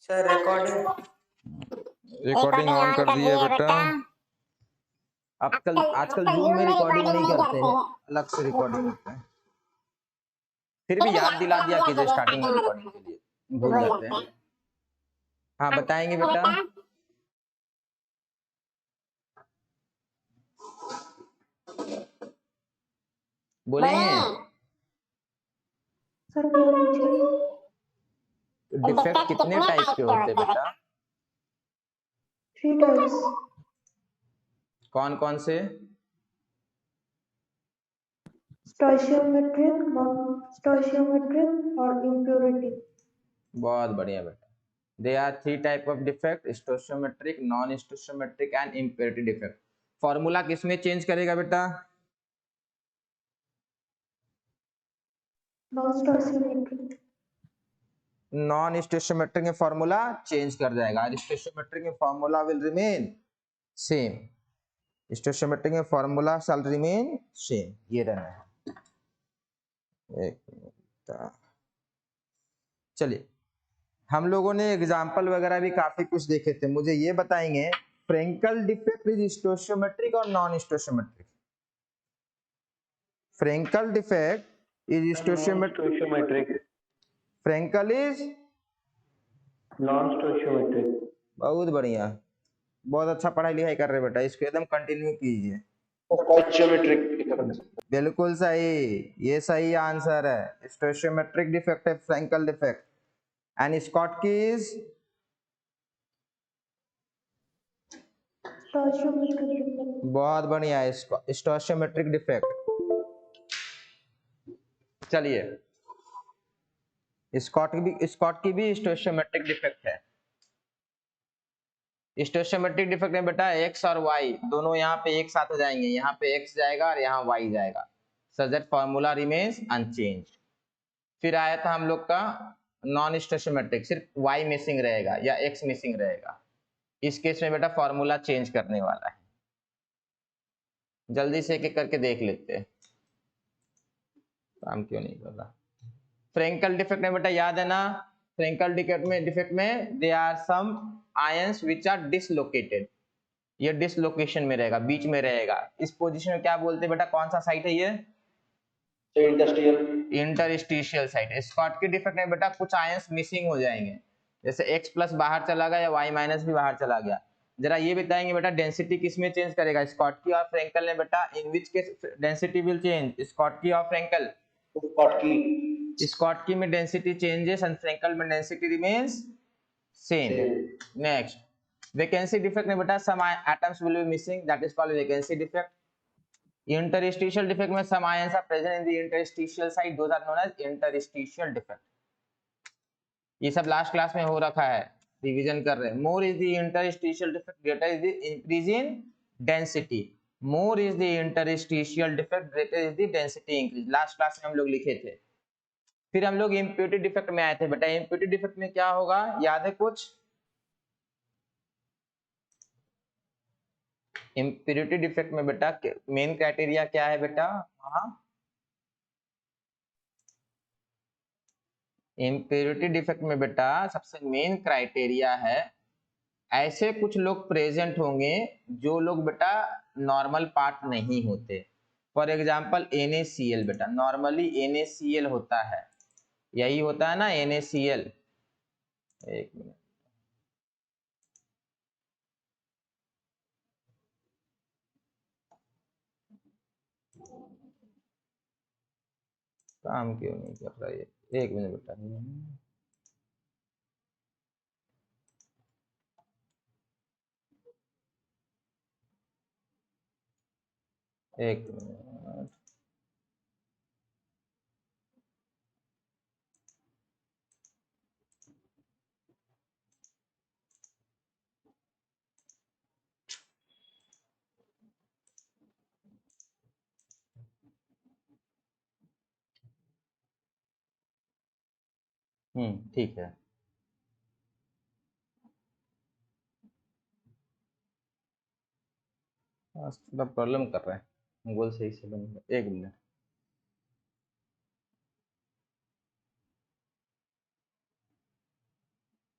Sir recording recording on कर दी है बेटा। आजकल जूम में रिकॉर्डिंग नहीं करते हैं, अलग से रिकॉर्डिंग करते हैं। फिर भी याद दिला दिया कीजिए स्टार्टिंग में रिकॉर्डिंग के लिए, भूल जाते हैं। हाँ बताएंगे बेटा। बोलेंगे डिफेक्ट कितने टाइप के होते हैं बेटा? 3 टाइप्स। कौन कौन से? स्टोइशियोमेट्रिक, नॉन स्टोइशियोमेट्रिक और इम्प्योरिटी। बहुत बढ़िया बेटा। There are 3 type of defect: stoichiometric, non-stoichiometric and impurity defect. Formula किसमें चेंज करेगा बेटा? नॉन स्टोइचोमेट्रिक में फॉर्मूला चेंज कर जाएगा और स्टोइचोमेट्रिक में फॉर्मूला विल रिमेन सेम। स्टोइचोमेट्रिक में फॉर्मूला शैल रिमेन सेम। ये रहना है। एक मिनट, चलिए हम लोगों ने एग्जाम्पल वगैरह भी काफी कुछ देखे थे। मुझे ये बताएंगे फ्रेंकल डिफेक्ट इज स्टोइचोमेट्रिक और non stoichiometric? Frenkel defect is stoichiometric, Frenkel is non stoichiometric. बहुत बढ़िया, बहुत अच्छा पढ़ाई लिखाई कर रहे बेटा, इसको एकदम कंटिन्यू कीजिए। स्टोइचोमेट्रिक बिल्कुल सही, ये सही आंसर है। स्टोइचोमेट्रिक डिफेक्ट है Frenkel defect and Schottky is बहुत बढ़िया है स्टोइचोमेट्रिक डिफेक्ट। चलिए स्कॉटकी भी स्टोइचोमेट्रिक डिफेक्ट है। स्टोइचोमेट्रिक डिफेक्ट में बेटा x और y दोनों यहाँ पे एक साथ हो जाएंगे, यहाँ पे x जाएगा और यहाँ y जाएगा, such that formula remains unchanged. फिर आया था हम लोग का नॉन स्टोइचोमेट्रिक, सिर्फ y मिसिंग रहेगा या x मिसिंग रहेगा। इस केस में बेटा फॉर्मूला चेंज करने वाला है। जल्दी से एक एक करके देख लेते हैं, काम क्यों नहीं कर रहा। फ्रेंकल डिफेक्ट में बेटा याद है ना, फ्रेंकल डिफेक्ट में they are some ions which are dislocated. ये डिसलोकेशन में रहेगा, बीच में रहेगा। इस पोजीशन में क्या बोलते हैं बेटा, कौन सा साइट है ये? Interstitial site. स्कॉटकी डिफेक्ट में बेटा कुछ आयंस मिसिंग हो जाएंगे, जैसे x प्लस बाहर चला गया या y माइनस भी बाहर चला गया। जरा ये बताएंगे बेटा डेंसिटी किसमें चेंज करेगा, स्कॉटकी और फ्रेंकल ने बेटा? In which case density will change, Schottky और फ्रेंकल? स्कॉटकी में डेंसिटी चेंजेस एंड फ्रेंकल में density remains same. Next vacancy defect में बेटा some atoms will be missing, that is called vacancy defect. Interstitial defect में some ions are present in the interstitial site, those are known as interstitial defect. ये सब last class में हो रखा है, revision कर रहे हैं। More is the interstitial defect, greater is the increase in density. More is the interstitial defect, greater is the density increase. Last class में हम लोग लिखे थे। फिर हम लोग इम्प्योरिटी डिफेक्ट में आए थे बेटा। इम्प्योरिटी डिफेक्ट में क्या होगा, याद है कुछ? इम्प्योरिटी डिफेक्ट में बेटा मेन क्राइटेरिया क्या है बेटा? हाँ, इम्प्योरिटी डिफेक्ट में बेटा सबसे मेन क्राइटेरिया है ऐसे कुछ लोग प्रेजेंट होंगे जो लोग बेटा नॉर्मल पार्ट नहीं होते। फॉर एग्जाम्पल NaCl बेटा, नॉर्मली NaCl होता है, यही होता है ना NaCl। एक मिनट, काम क्यों नहीं कर रहा है? एक मिनट बेटा, एक मिनट। ठीक है। थोड़ा प्रॉब्लम कर रहा है, गूगल सही से बन गया। एक मिनट,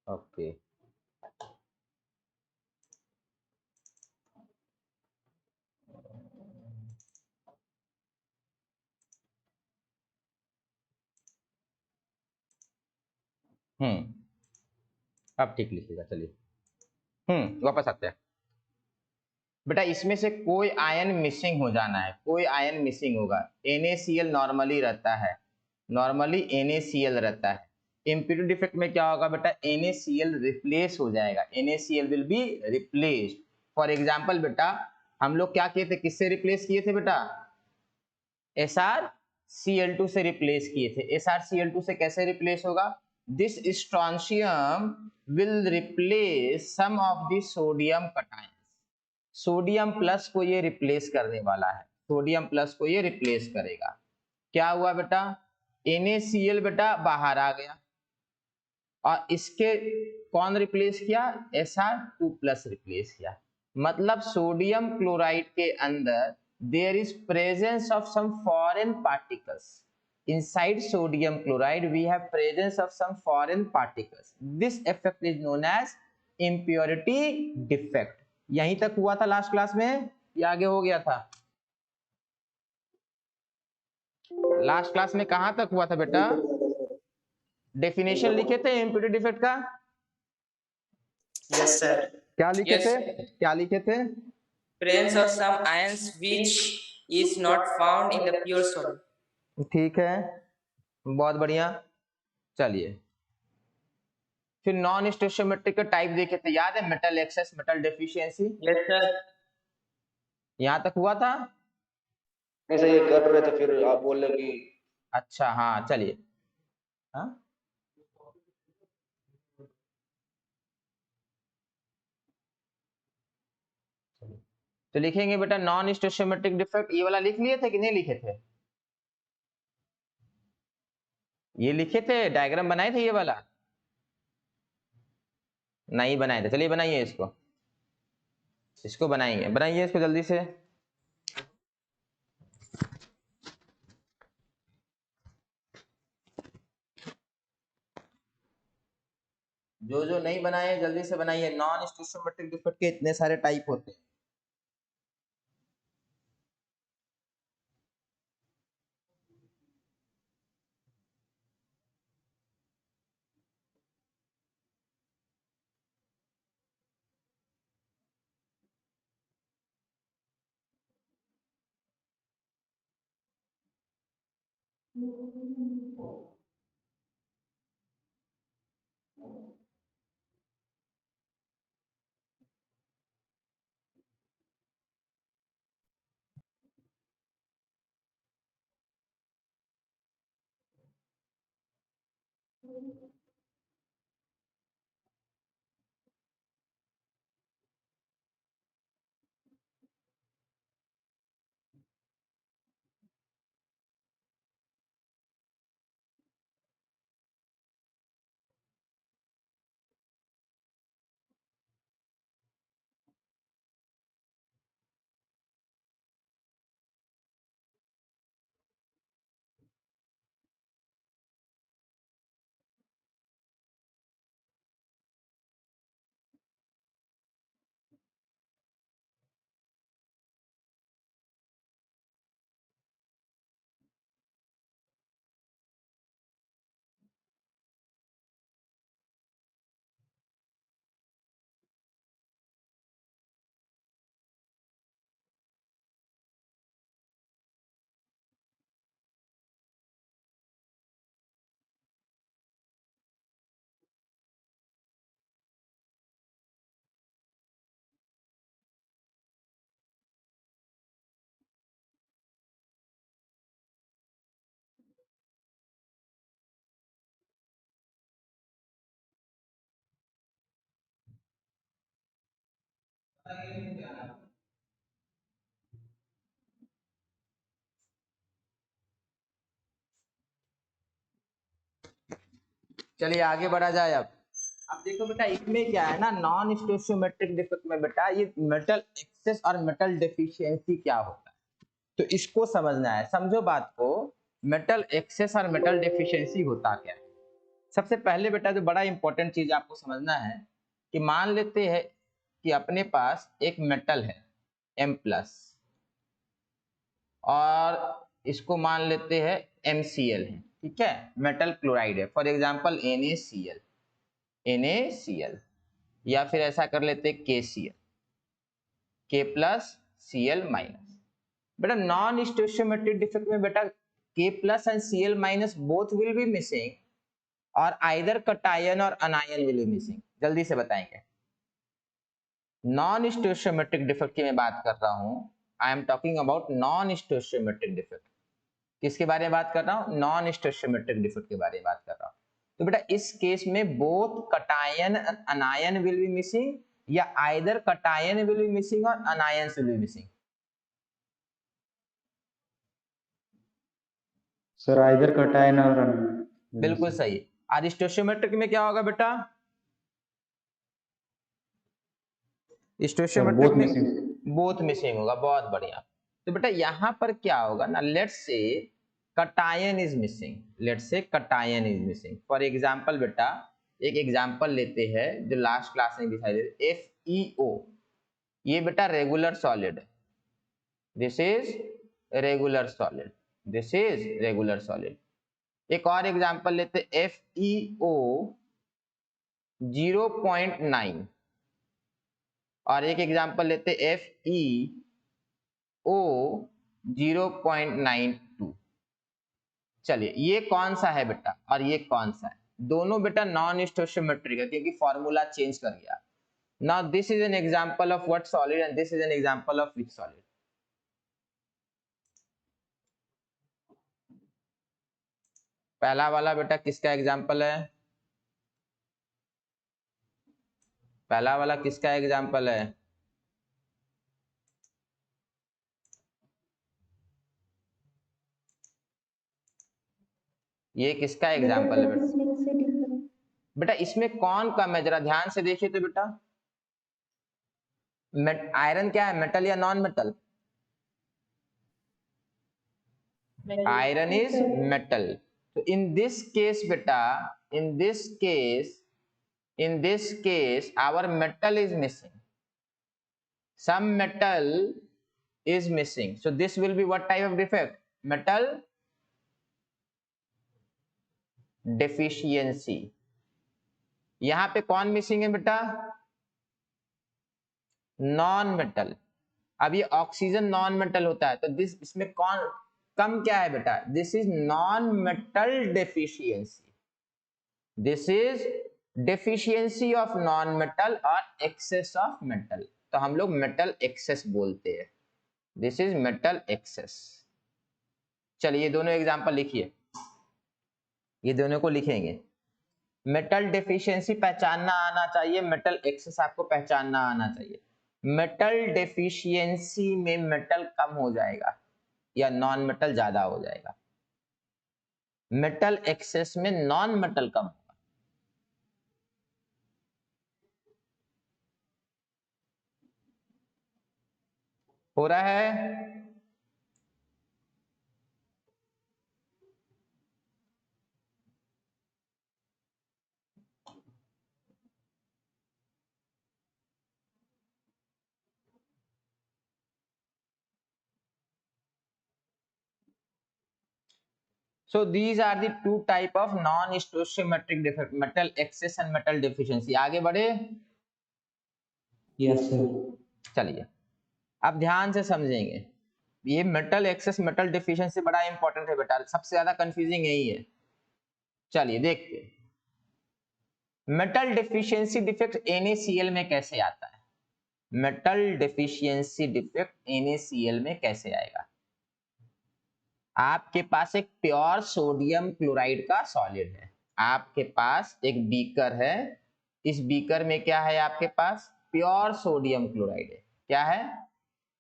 ओके। ओके अब ठीक लिखिएगा। चलिए वापस आते हैं बेटा। इसमें से कोई आयन मिसिंग हो जाना है, कोई आयन मिसिंग होगा। NaCl नॉर्मली रहता है, नॉर्मली NaCl रहता है। इम्प्योरिटी डिफेक्ट में क्या होगा बेटा, NaCl रिप्लेस हो जाएगा, NaCl will be replaced. For example बेटा हम लोग क्या किए थे, किससे रिप्लेस किए थे बेटा, SrCl2 से रिप्लेस किए थे। SrCl2 से कैसे रिप्लेस होगा, this strontium will replace some of the sodium cation. Sodium plus को ये रिप्लेस करने वाला है, सोडियम प्लस को ये रिप्लेस करेगा। क्या हुआ बेटा, NaCl बेटा बाहर आ गया और इसके कौन रिप्लेस किया, Sr2 प्लस रिप्लेस किया। मतलब सोडियम क्लोराइड के अंदर there is presence of some foreign particles. inside sodium chloride we have presence of some foreign particles. This effect is known as impurity defect. यहीं तक हुआ था लास्ट क्लास में या आगे हो गया था, लास्ट क्लास में कहां तक हुआ था बेटा, डेफिनेशन लिखे थे इम्प्योरिटी डिफेक्ट का। Yes, sir. क्या लिखे Yes. थे, क्या लिखे थे, Presence of some ions which is not found in the pure solid. ठीक है, बहुत बढ़िया। चलिए फिर नॉन स्टोइचियोमेट्रिक के टाइप देखे थे, याद है, metal excess, metal deficiency, Yes, sir. यहां तक हुआ था। नहीं सर, ये कर रहे थे फिर आप बोल रहे कि अच्छा हाँ चलिए, हाँ तो लिखेंगे बेटा नॉन स्टोइचियोमेट्रिक डिफेक्ट, ये वाला लिख लिए थे कि नहीं लिखे थे, ये लिखे थे, डायग्राम बनाए थे ये वाला, नहीं बनाए थे। चलिए बनाइए इसको, इसको बनाएंगे, बनाइए इसको जल्दी से। जो जो नहीं बनाए जल्दी से बनाइए। नॉन स्टोइचियोमेट्रिक डिफेक्ट के इतने सारे टाइप होते हैं। चलिए आगे बढ़ा जाए। अब देखो बेटा इसमें क्या है ना, नॉन स्टोइचियोमेट्रिक डिफेक्ट में बेटा ये मेटल एक्सेस और मेटल डेफिशिएंसी क्या होता है, तो इसको समझना है। समझो बात को, मेटल एक्सेस और मेटल डेफिशिएंसी होता क्या है। सबसे पहले बेटा जो बड़ा इंपॉर्टेंट चीज आपको समझना है कि मान लेते हैं कि अपने पास एक मेटल है M+ और इसको मान लेते हैं MCl है, ठीक है, मेटल क्लोराइड है, फॉर एग्जांपल NaCl, या फिर ऐसा कर लेते हैं KCl, K+Cl-। बेटा नॉन स्टोइचियोमेट्रिक डिफेक्ट में बेटा K+ and Cl- both will be missing और आइदर कटायन और अनायन विल बी मिसिंग। जल्दी से बताएंगे। नॉन स्टोइचियोमेट्रिक डिफेक्ट की मैं बात कर रहा हूं, I am talking about non stoichiometric defect. किसके बारे में बात कर रहा हूं? नॉन स्टोइचियोमेट्रिक डिफेक्ट के बारे में बात कर रहा हूं। तो बेटा इस केस में both cation and anion will be missing या either cation will be missing और anion will be missing. Sir either cation और anion। बिल्कुल सही। आज स्टोइचियोमेट्रिक में क्या होगा बेटा? स्टोइचियोमेट्रिक में बोथ मिसिंग होगा। बहुत बढ़िया। तो बेटा यहां पर क्या होगा ना, let's say cation is missing, let's say cation is missing. For example बेटा एक एग्जांपल लेते हैं जो लास्ट क्लास में दिखाई दे, FeO। ये बेटा रेगुलर सॉलिड है, this is regular solid, this is regular solid. एक और एग्जांपल लेते FeO 0.9 और एक एग्जांपल लेते FeO 0.92। चलिए ये कौन सा है बेटा और ये कौन सा है? दोनों बेटा नॉन स्टोइचियोमेट्रिक है क्योंकि फॉर्मूला चेंज कर गया। Now this is an example of what solid and this is an example of which solid? पहला वाला बेटा किसका एग्जांपल है? पहला वाला किसका एग्जांपल है? ये किसका एग्जांपल है बेटा? बेटा इसमें कौन कम है? जरा ध्यान से देखिए तो बेटा, आयरन क्या है, मेटल या non metal? Iron is metal. So in this case beta, in this case our metal is missing, some metal is missing, so this will be what type of defect? Metal deficiency. यहां पे कौन missing है बेटा? Non metal. अब ये oxygen non metal होता है तो इसमें कौन कम क्या है बेटा? This is non metal deficiency, this is deficiency of non metal और एक्सेस ऑफ मेटल। तो हम लोग मेटल एक्सेस बोलते हैं, दिस इज मेटल एक्सेस। चलिए ये दोनों एग्जांपल लिखिए, ये दोनों को लिखेंगे। मेटल डेफिशिएंसी पहचानना आना चाहिए, मेटल एक्सेस आपको पहचानना आना चाहिए। मेटल डेफिशिएंसी में मेटल कम हो जाएगा या नॉन मेटल ज्यादा हो जाएगा, मेटल एक्सेस में नॉन मेटल कम होगा। हो रहा है? So these are the two type of non-stoichiometric defect, metal excess and metal deficiency. आगे बढ़े? Yes sir. चलिए अब ध्यान से समझेंगे। ये मेटल एक्सेस मेटल डेफिशिएंसी बड़ा इंपॉर्टेंट है बेटा, सबसे ज्यादा कंफ्यूजिंग यही है। चलिए देखते हैं मेटल डेफिशिएंसी डिफेक्ट NaCl में कैसे आता है। मेटल डेफिशिएंसी डिफेक्ट NaCl में कैसे आएगा? आपके पास एक प्योर सोडियम क्लोराइड का सॉलिड है, आपके पास एक बीकर है, इस बीकर में क्या है? आपके पास प्योर सोडियम क्लोराइड है। क्या है?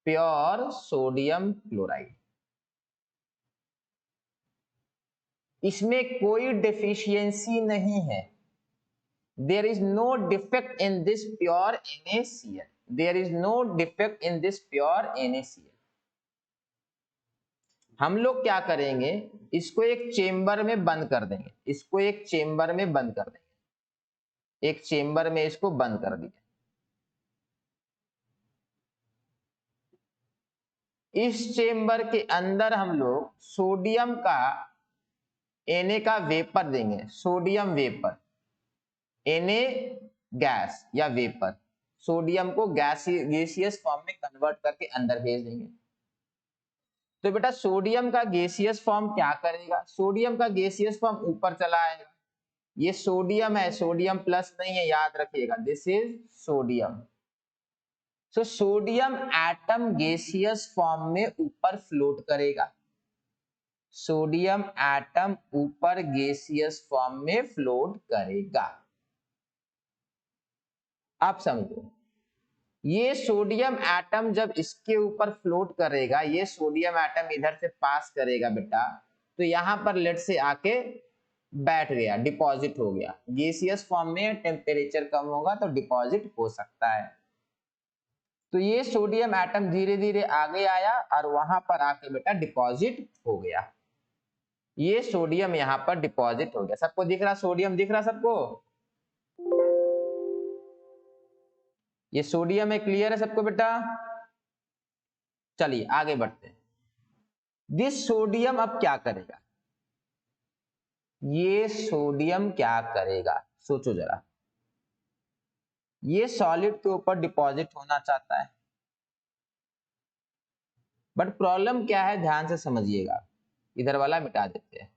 Pure sodium chloride. इसमें कोई डेफिशिएंसी नहीं है, there is no defect in this pure NaCl, there is no defect in this pure NaCl। हम लोग क्या करेंगे, इसको एक चेम्बर में बंद कर देंगे, इसको एक चेम्बर में बंद कर देंगे, एक चेम्बर में इसको बंद कर दिया। इस चेम्बर के अंदर हम लोग सोडियम का Na का वेपर देंगे, सोडियम वेपर, Na गैस या वेपर, सोडियम को गैसियस फॉर्म में कन्वर्ट करके अंदर भेज देंगे। तो बेटा सोडियम का गैसियस फॉर्म क्या करेगा, सोडियम का गैसियस फॉर्म ऊपर चला आएगा। ये सोडियम है, सोडियम प्लस नहीं है, याद रखिएगा, this is sodium. So sodium atom gaseous form में ऊपर फ्लोट करेगा, सोडियम एटम ऊपर गैसियस फॉर्म में फ्लोट करेगा। आप समझो, ये सोडियम एटम जब इसके ऊपर फ्लोट करेगा, ये सोडियम एटम इधर से पास करेगा बेटा, तो यहां पर लेट से आके बैठ गया, डिपॉजिट हो गया। गैसियस फॉर्म में टेम्परेचर कम होगा तो डिपॉजिट हो सकता है। तो ये सोडियम एटम धीरे धीरे आगे आया और वहां पर आके बेटा डिपॉजिट हो गया। ये सोडियम यहां पर डिपॉजिट हो गया। सबको दिख रहा, सोडियम दिख रहा सबको? ये सोडियम है, क्लियर है सबको बेटा? चलिए आगे बढ़ते हैं। दिस सोडियम अब क्या करेगा, ये सोडियम क्या करेगा, सोचो जरा। ये सॉलिड के ऊपर डिपॉजिट होना चाहता है, बट प्रॉब्लम क्या है, ध्यान से समझिएगा। इधर वाला मिटा देते हैं।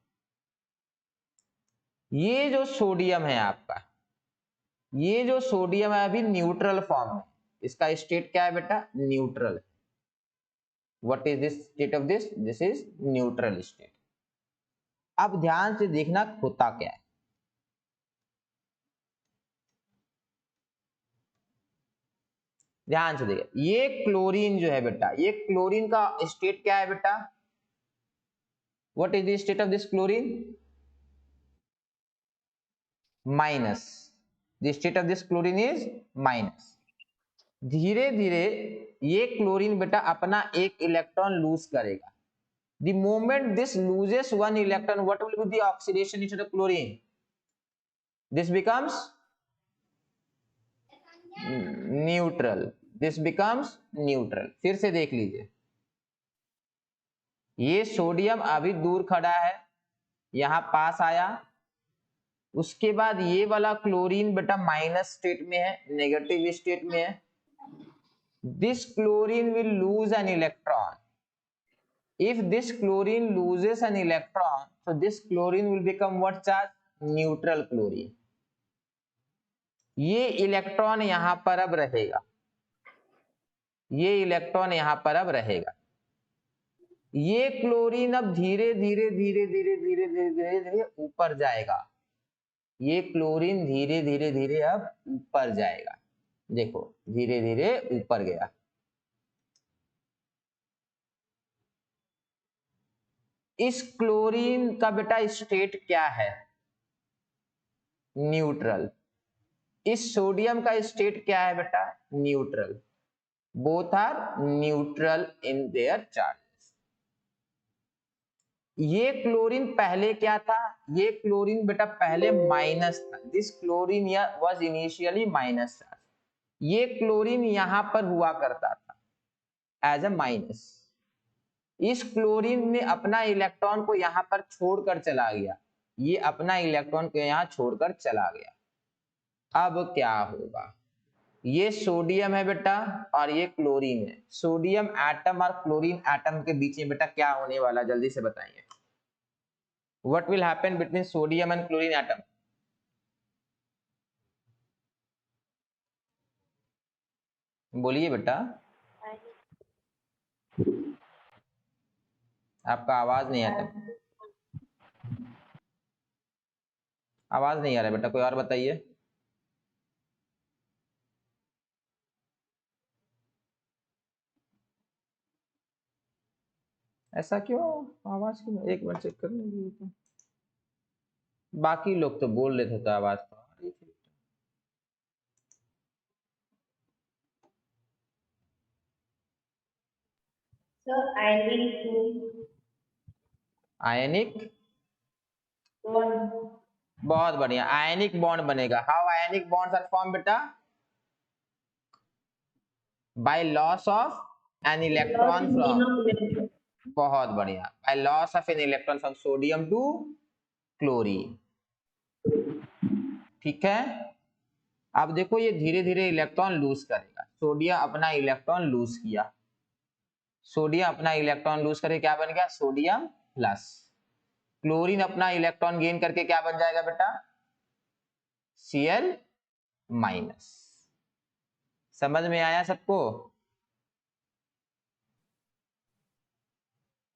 ये जो सोडियम है आपका, ये जो सोडियम है अभी न्यूट्रल फॉर्म है, इसका स्टेट क्या है बेटा, neutral. What is this state of this, this is neutral state. अब ध्यान से देखना होता क्या है। ध्यान से देखिए, ये क्लोरीन जो है बेटा, ये क्लोरीन का स्टेट क्या है बेटा, what is the state of this chlorine, minus. The state of this chlorine is minus. धीरे धीरे ये क्लोरीन बेटा अपना एक इलेक्ट्रॉन लूज करेगा। The moment this loses one electron, what will be the oxidation state of chlorine, this becomes neutral, this becomes neutral. फिर से देख लीजिए, ये सोडियम अभी दूर खड़ा है, यहां पास आया, उसके बाद ये वाला क्लोरीन बेटा माइनस स्टेट में है, नेगेटिव स्टेट में है। This chlorine will lose an electron. If this chlorine loses an electron, so this chlorine will become what charge, neutral chlorine. ये इलेक्ट्रॉन यहां पर अब रहेगा, ये इलेक्ट्रॉन यहां पर अब रहेगा। ये क्लोरीन अब धीरे धीरे धीरे धीरे धीरे धीरे धीरे धीरे ऊपर जाएगा, ये क्लोरीन धीरे धीरे धीरे अब ऊपर जाएगा। देखो धीरे धीरे ऊपर गया। इस क्लोरीन का बेटा स्टेट क्या है, न्यूट्रल। इस सोडियम का स्टेट क्या है बेटा, neutral. Both are neutral in their charges. ये क्लोरीन पहले क्या था, ये क्लोरीन बेटा पहले माइनस था, this chlorine was initially minus charge. ये क्लोरीन यहां पर हुआ करता था एज अ माइनस। इस क्लोरीन ने अपना इलेक्ट्रॉन को यहां पर छोड़कर चला गया, ये अपना इलेक्ट्रॉन को यहां छोड़कर चला गया। अब क्या होगा, ये सोडियम है बेटा और ये क्लोरीन है। सोडियम एटम और क्लोरीन एटम के बीच में बेटा क्या होने वाला, जल्दी से बताइए। What will happen between sodium and chlorine atom, बोलिए बेटा। आपका आवाज नहीं आता, आवाज नहीं आ रहा बेटा, कोई और बताइए। ऐसा क्यों, आवाज क्यों, एक मिनट चेक करने दीजिए तो। बाकी लोग तो बोल रहे थे तो आवाज तो आ रही थी। Sir, I need to ionic, बहुत बढ़िया, आयनिक बॉन्ड बनेगा। How ionic bonds are form बेटा? By loss of an electron from, बहुत बढ़िया, by loss of an electron from sodium to chlorine. ठीक है, अब देखो ये धीरे धीरे इलेक्ट्रॉन लूज करेगा। सोडियम अपना इलेक्ट्रॉन लूज किया, सोडियम अपना इलेक्ट्रॉन लूज करके क्या बन गया? Sodium plus. क्लोरीन अपना इलेक्ट्रॉन गेन करके क्या बन जाएगा बेटा? Cl minus. समझ में आया सबको?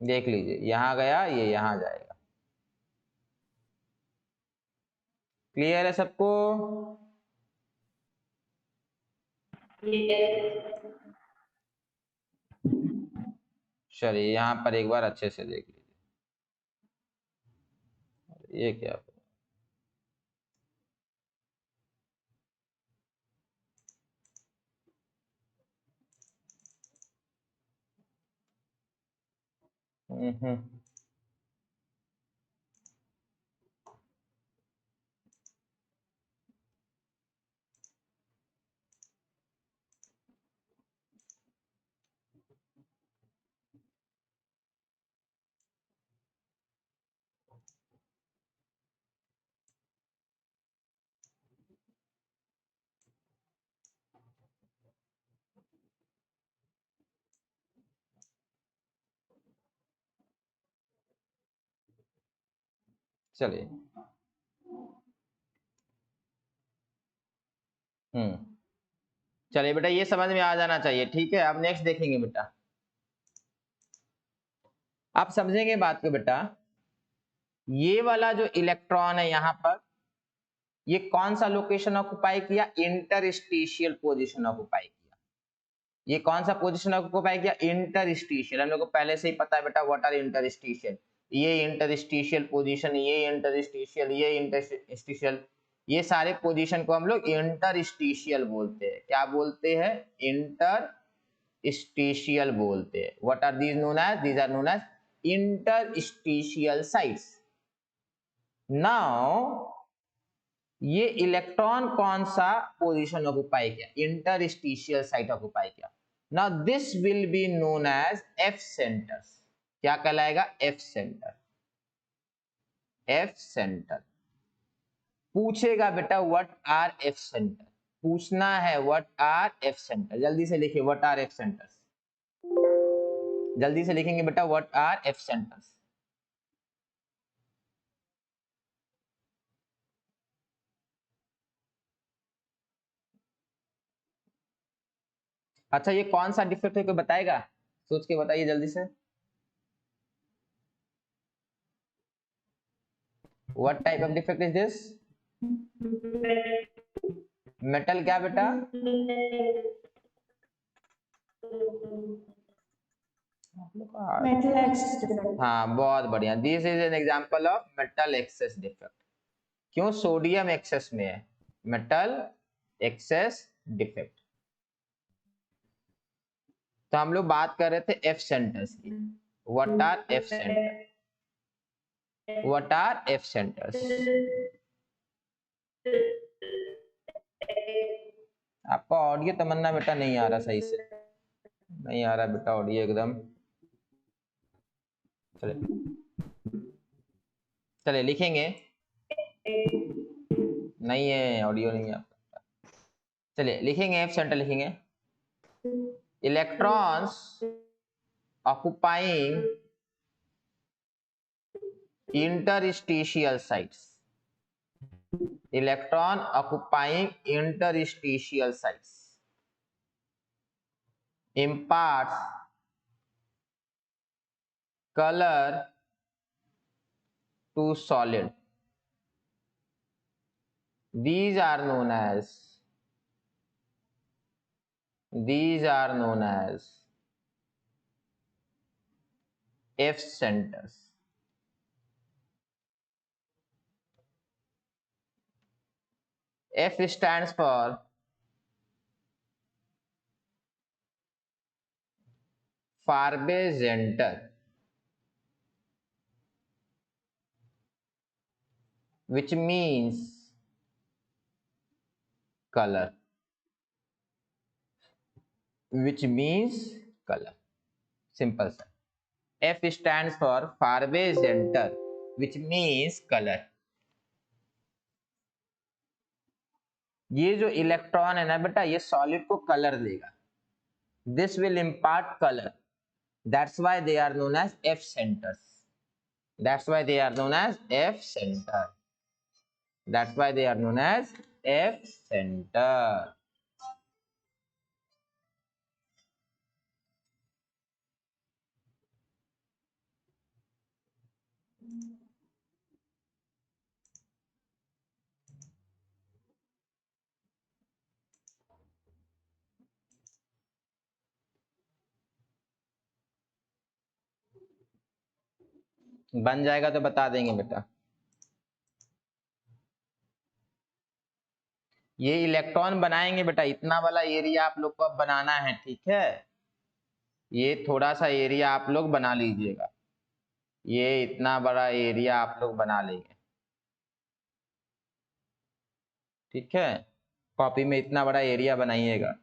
देख लीजिए, यहां गया, ये यहां जाएगा। क्लियर है सबको? चलिए यहां पर एक बार अच्छे से देख लीजिए। ये क्या? हम्म, चलिए। चलिए बेटा, ये समझ में आ जाना चाहिए। ठीक है, अब नेक्स्ट देखेंगे बेटा। आप समझेंगे बात को बेटा। ये वाला जो इलेक्ट्रॉन है यहां पर, ये कौन सा लोकेशन ऑक्युपाई किया? इंटरस्टिशियल पोजीशन ऑक्युपाई किया। ये कौन सा पोजीशन ऑक्युपाई किया? इंटरस्टिशियल। हम लोग को पहले से ही पता है बेटा व्हाट आर इंटरस्टिशियल। ये इंटरस्टिशियल पोजीशन, ये इंटरस्टिशियल, ये इंटरस्टिशियल, ये सारे पोजीशन को हम लोग इंटरस्टिशियल बोलते हैं। क्या बोलते हैं? इंटरस्टिशियल बोलते हैं। What are these known as? These are known as interstitial sites. Now ये इलेक्ट्रॉन कौन सा पोजीशन ऑक्युपाई किया? इंटरस्टिशियल साइट ऑक्युपाई किया। Now this will be known as F centres. क्या कहलाएगा? F centre. एफ सेंटर पूछेगा बेटा व्हाट आर एफ सेंटर, पूछना है व्हाट आर एफ सेंटर। जल्दी से लिखिए व्हाट आर एफ सेंटर्स। जल्दी से लिखेंगे बेटा व्हाट आर एफ सेंटर्स। अच्छा, ये कौन सा डिफेक्ट है कोई बताएगा? सोच के बताइए जल्दी से। What type of defect is this? Metal क्या बेटा? Metal excess defect. हाँ, बहुत बढ़िया। This is an example of metal excess defect. क्यों? सोडियम एक्सेस में है, मेटल एक्सेस डिफेक्ट। तो हम लोग बात कर रहे थे एफ सेंटर्स की। What R F centre? What R F centres? आपका ऑडियो तमन्ना बेटा नहीं आ रहा सही से, नहीं आ रहा बेटा ऑडियो एकदम। चले चले लिखेंगे, नहीं है ऑडियो, नहीं है आपका। चलिए लिखेंगे, एफ सेंटर लिखेंगे। Electrons occupying interstitial sites. Electron occupying interstitial sites imparts color to solid. These are known as F centers. F stands for Farbe-Center. which means color, which means color. Simple sir. F stands for Faraday center, which means color. ये जो electron है ना बेटा, ये solid को colour देगा. This will impart color. That's why they are known as F centers. That's why they are known as F center. That's why they are known as F center. बन जाएगा तो बता देंगे बेटा. ये इलेक्ट्रॉन बनाएंगे बेटा, इतना वाला एरिया आप लोग को अब बनाना है, ठीक है. ये थोड़ा सा एरिया आप लोग बना लीजिएगा, ये इतना बड़ा एरिया आप लोग बना लेंगे, ठीक है. कॉपी में इतना बड़ा एरिया बनाइएगा.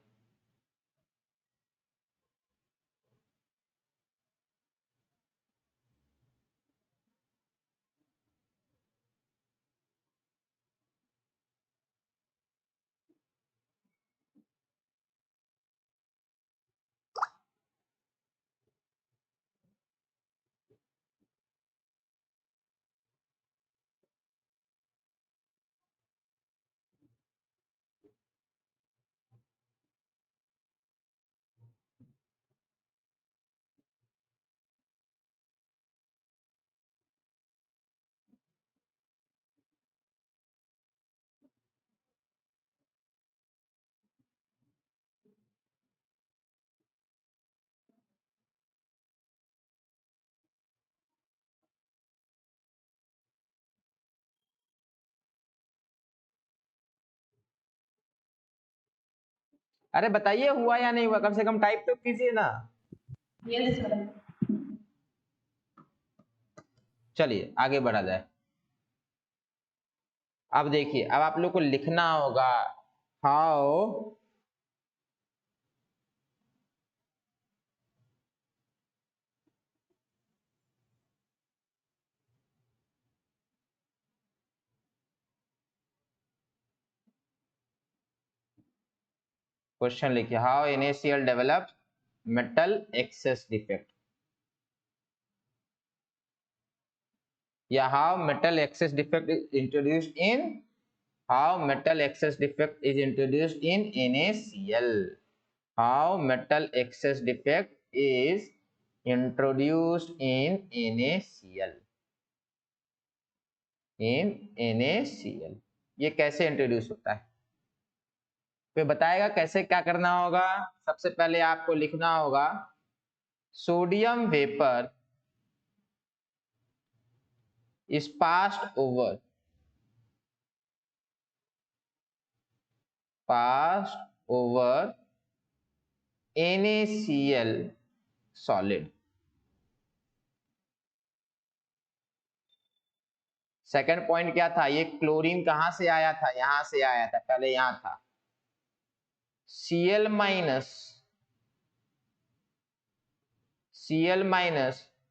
अरे बताइए हुआ या नहीं हुआ, कम से कम टाइप तो कीजिए ना. Yes, sir. चलिए आगे बढ़ा जाए. अब देखिए, अब आप लोग को लिखना होगा हाउ क्वेश्चन लिखिए, how NaCl develop metal excess defect, या how metal excess defect is introduced in, how metal excess defect is introduced in NaCl, how metal excess defect is introduced in NaCl, in NaCl. ये कैसे introduce होता है, कोई बताएगा कैसे क्या करना होगा. सबसे पहले आपको लिखना होगा sodium vapour is passed over NaCl solid. Second point क्या था, ये क्लोरीन कहां से आया था, यहां से आया था, पहले यहां था. Cl minus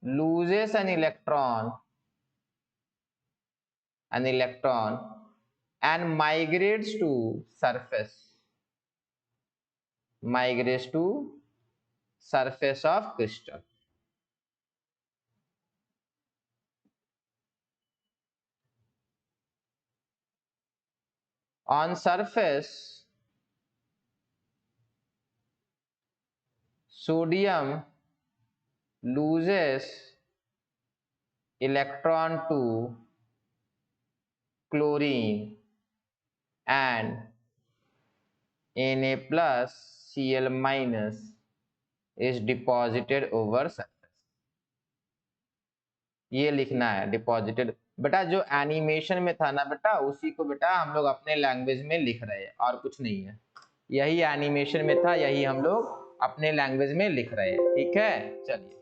loses an electron and migrates to surface of crystal. On surface, sodium loses electron to chlorine and Na plus Cl minus is deposited over surface. ये लिखना है डिपॉजिटेड. बेटा जो एनिमेशन में था ना बेटा, उसी को बेटा हम लोग अपने लैंग्वेज में लिख रहे हैं, और कुछ नहीं है. यही एनिमेशन में था, यही हम लोग अपने लैंग्वेज में लिख रहे हैं, ठीक है. चलिए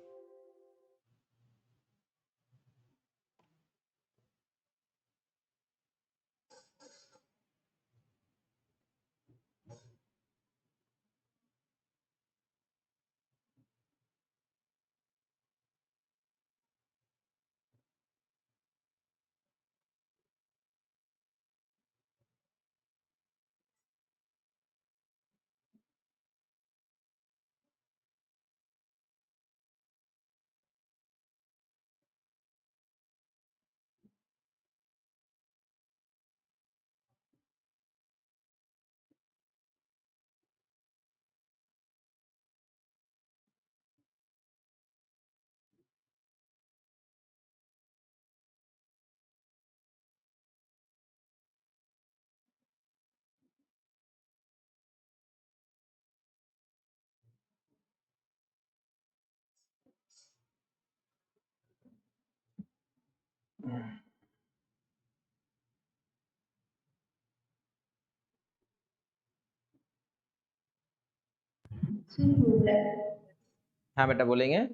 हाँ बेटा बोलेंगे।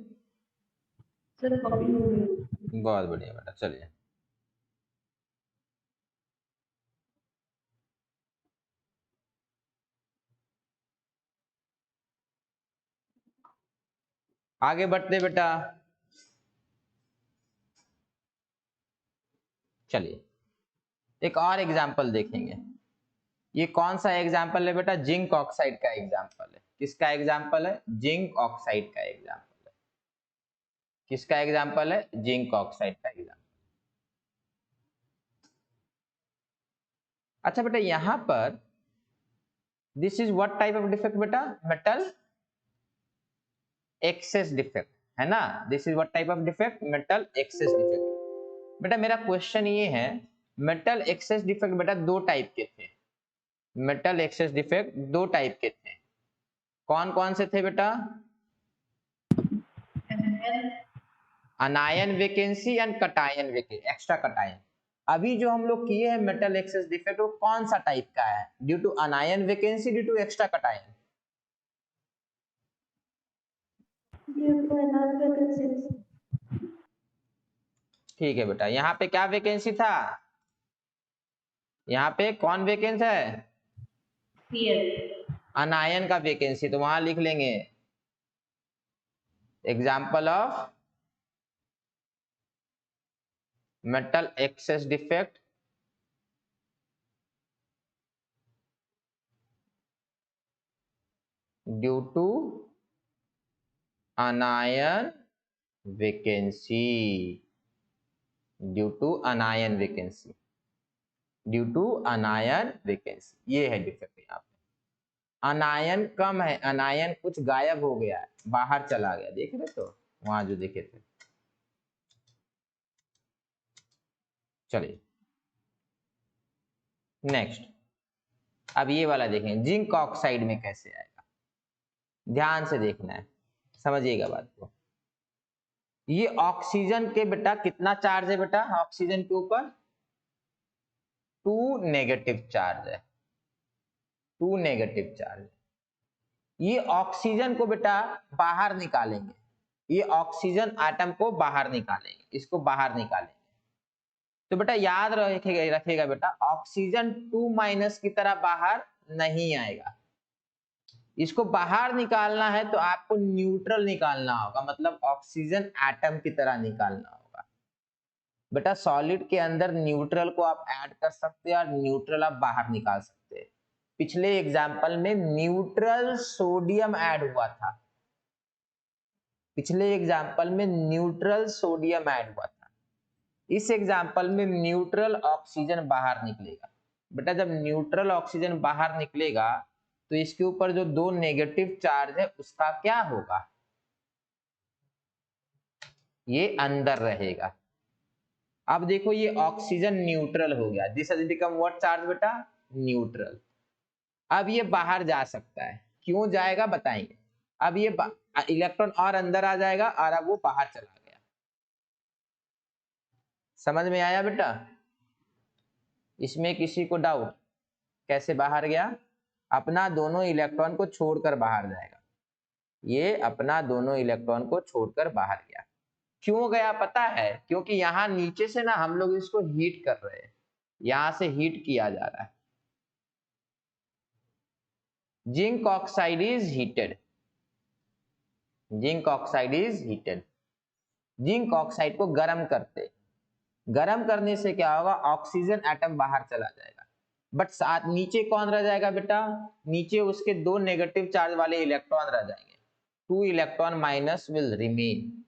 सर कॉपी हो गई। बहुत बढ़िया बेटा, चलिए। आगे बढ़ते बेटा, चलिए एक और एग्जाम्पल देखेंगे। ये कौन सा एग्जाम्पल है बेटा? जिंक ऑक्साइड का एग्जाम्पल है। किसका एग्जाम्पल है? जिंक ऑक्साइड का एग्जाम्पल है। किसका एग्जाम्पल है? जिंक ऑक्साइड का एग्जाम्पल। अच्छा बेटा, यहां पर this is what type of defect बेटा? मेटल एक्सेस डिफेक्ट, है ना? This is what type of defect? Metal excess defect. बेटा मेरा क्वेश्चन ये है, मेटल एक्सेस डिफेक्ट बेटा दो टाइप के थे। मेटल एक्सेस डिफेक्ट दो टाइप के थे। कौन कौन से थे बेटा? अनायन vacancy and cation vacancy, extra cation. अभी जो हम लोग किए हैं मेटल एक्सेस डिफेक्ट, वो कौन सा टाइप का है? Due to anion vacancy, due to extra cation? Due to another vacancies. ठीक है बेटा, यहाँ पे क्या वैकेंसी था? यहाँ पे कौन वैकेंस है? अनायन का वैकेंसी, तो वहां लिख लेंगे example of metal excess defect due to anion vacancy, due to anion vacancy, due to anion vacancy. ये है डिफेक्ट। यहाँ पे अनायन कम है, अनायन कुछ गायब हो गया है, बाहर चला गया। देख रहे तो वहां जो देखे थे। चलिए नेक्स्ट, अब ये वाला देखें, जिंक ऑक्साइड में कैसे आएगा। ध्यान से देखना है, समझिएगा बात को। ये ऑक्सीजन के बेटा कितना चार्ज है बेटा? ऑक्सीजन के ऊपर 2 नेगेटिव चार्ज है, 2 नेगेटिव चार्ज है। ये ऑक्सीजन को बेटा बाहर निकालेंगे, ये ऑक्सीजन एटम को बाहर निकालेंगे, इसको बाहर निकालेंगे। तो बेटा याद रखेगा बेटा, ऑक्सीजन 2 माइनस की तरह बाहर नहीं आएगा। इसको बाहर निकालना है तो आपको न्यूट्रल निकालना होगा, मतलब ऑक्सीजन एटम की तरह निकालना होगा। बेटा सॉलिड के अंदर न्यूट्रल को आप ऐड कर सकते हैं और न्यूट्रल आप बाहर निकाल सकते हैं। पिछले एग्जाम्पल में न्यूट्रल सोडियम ऐड हुआ था, पिछले एग्जाम्पल में न्यूट्रल सोडियम ऐड हुआ था। इस एग्जाम्पल में न्यूट्रल ऑक्सीजन बाहर निकलेगा। बेटा जब न्यूट्रल ऑक्सीजन बाहर निकलेगा तो इसके ऊपर जो 2 नेगेटिव चार्ज है उसका क्या होगा? ये अंदर रहेगा। अब देखो ये ऑक्सीजन न्यूट्रल हो गया, this has become what charge बेटा? न्यूट्रल। अब ये बाहर जा सकता है, क्यों जाएगा बताएंगे। अब ये इलेक्ट्रॉन और अंदर आ जाएगा और अब वो बाहर चला गया। समझ में आया बेटा? इसमें किसी को डाउट? कैसे बाहर गया? अपना दोनों इलेक्ट्रॉन को छोड़कर बाहर जाएगा। ये अपना दोनों इलेक्ट्रॉन को छोड़कर बाहर गया। क्यों गया पता है? क्योंकि यहाँ नीचे से ना हम लोग इसको हीट कर रहे हैं, यहां से हीट किया जा रहा है। Zinc oxide is heated, zinc oxide is heated. Zinc oxide को गर्म करते, गर्म करने से क्या होगा? ऑक्सीजन एटम बाहर चला जाएगा, बट साथ नीचे कौन रह जाएगा बेटा? नीचे उसके 2 नेगेटिव चार्ज वाले इलेक्ट्रॉन रह जाएंगे, 2 electron minus will remain.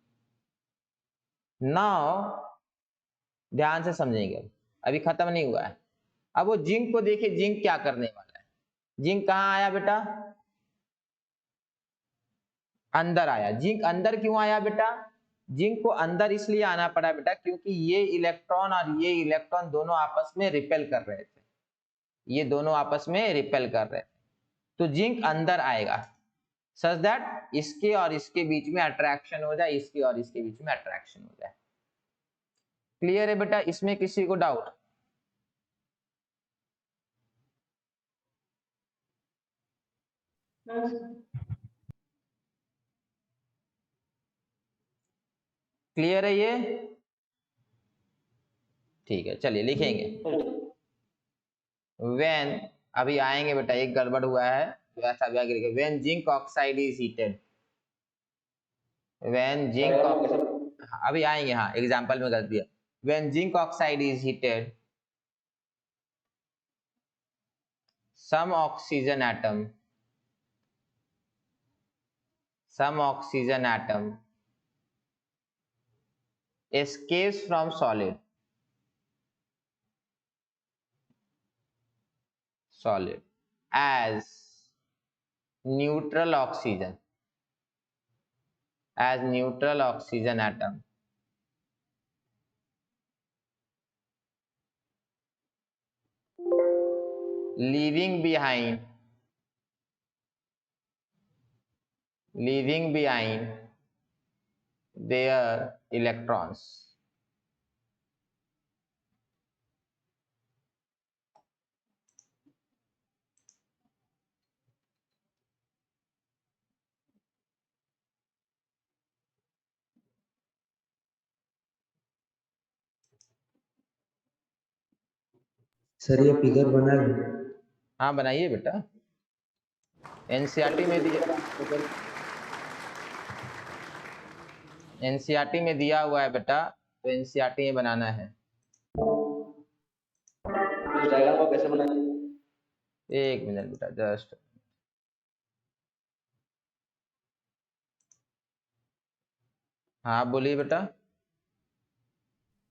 Now ध्यान से समझेंगे, अभी खत्म नहीं हुआ है। अब वो जिंक को देखिए, जिंक क्या करने वाला है। जिंक कहाँ आया बेटा? अंदर आया। जिंक अंदर क्यों आया बेटा? जिंक को अंदर इसलिए आना पड़ा बेटा क्योंकि ये इलेक्ट्रॉन और ये इलेक्ट्रॉन दोनों आपस में रिपेल कर रहे थे, ये दोनों आपस में रिपेल कर रहे थे। तो जिंक अंदर आएगा सच दैट इसके और इसके बीच में अट्रैक्शन हो जाए, इसके और इसके बीच में अट्रैक्शन हो जाए। क्लियर है बेटा, इसमें किसी को डाउट? क्लियर है ये? ठीक है, चलिए लिखेंगे। व्हेन, अभी आएंगे बेटा, एक गड़बड़ हुआ है, वैसा भी आगे लिखे। When zinc oxide is heated, when zinc, अभी आएंगे, हाँ एग्जांपल में गलती है। When zinc oxide is heated, some oxygen atom, some oxygen atom escapes from solid, solid as neutral oxygen, as neutral oxygen atom, leaving behind, leaving behind their electrons. Sir ये figure बना है। हाँ बनाइए बेटा, NCERT में दिया, NCERT में दिया हुआ है बेटा, तो एनसीईआरटी में बनाना है। इस डायग्राम को कैसे बनाएं? एक मिनट बेटा, जस्ट, हाँ बोलिए बेटा।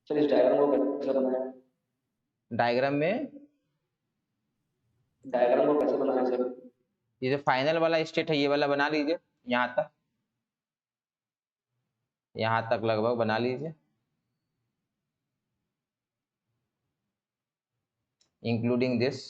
सर इस डायग्राम को कैसे बनाएं? डायग्राम में, डायग्राम को कैसे बनाएं सर? ये जो फाइनल वाला स्टेट है ये वाला बना लीजिए, यहाँ तक, यहाँ तक लगभग बना लीजिए, इंक्लूडिंग दिस।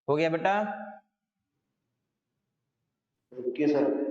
हो गया बेटा? रुकिए सर।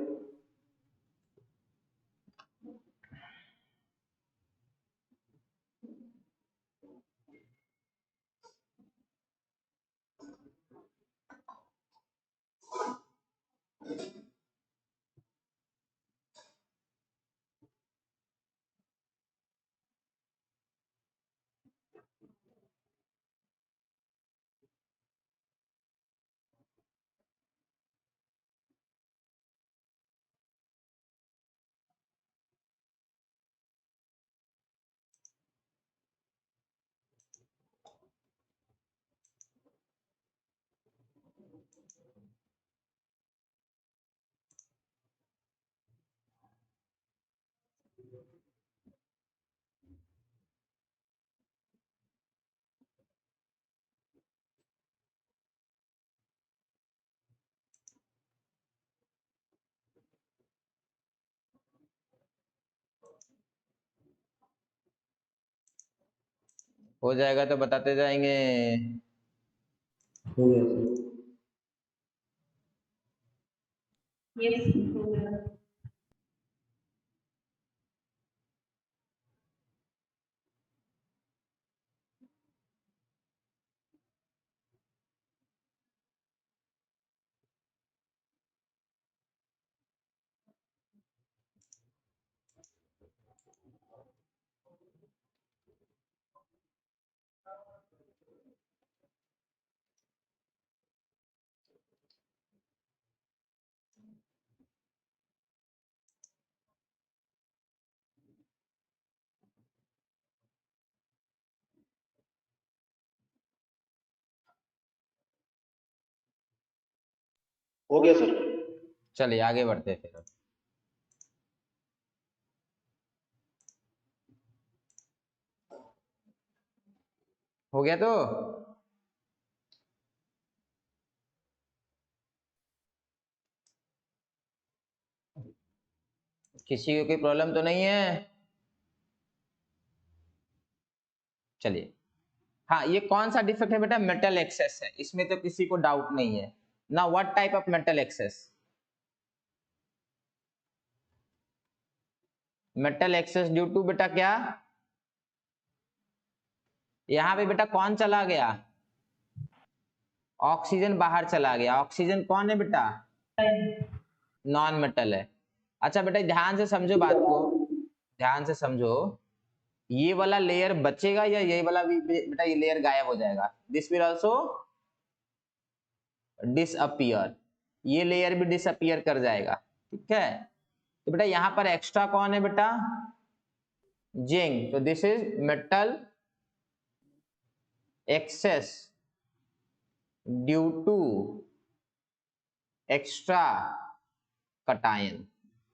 हो जाएगा तो बताते जाएंगे। हो गया सर। हो गया सर। चलिए आगे बढ़ते हैं फिर। हो गया तो किसी को कोई प्रॉब्लम तो नहीं है? चलिए, हाँ ये कौन सा डिफेक्ट है बेटा? मेटल एक्सेस है, इसमें तो किसी को डाउट नहीं है ना। What type of metal excess? Metal excess due to बेटा क्या? यहां पे बेटा कौन चला गया? ऑक्सीजन बाहर चला गया। ऑक्सीजन कौन है बेटा? नॉन मेटल है। अच्छा बेटा ध्यान से समझो बात को, ध्यान से समझो। ये वाला लेयर बचेगा या ये वाला भी बेटा ये लेयर गायब हो जाएगा? दिस विल आल्सो डिसअपियर, ये लेयर भी डिसअपियर कर जाएगा। ठीक है, तो बेटा यहां पर एक्स्ट्रा कौन है बेटा? जिंक। तो this is metal excess due to extra cation,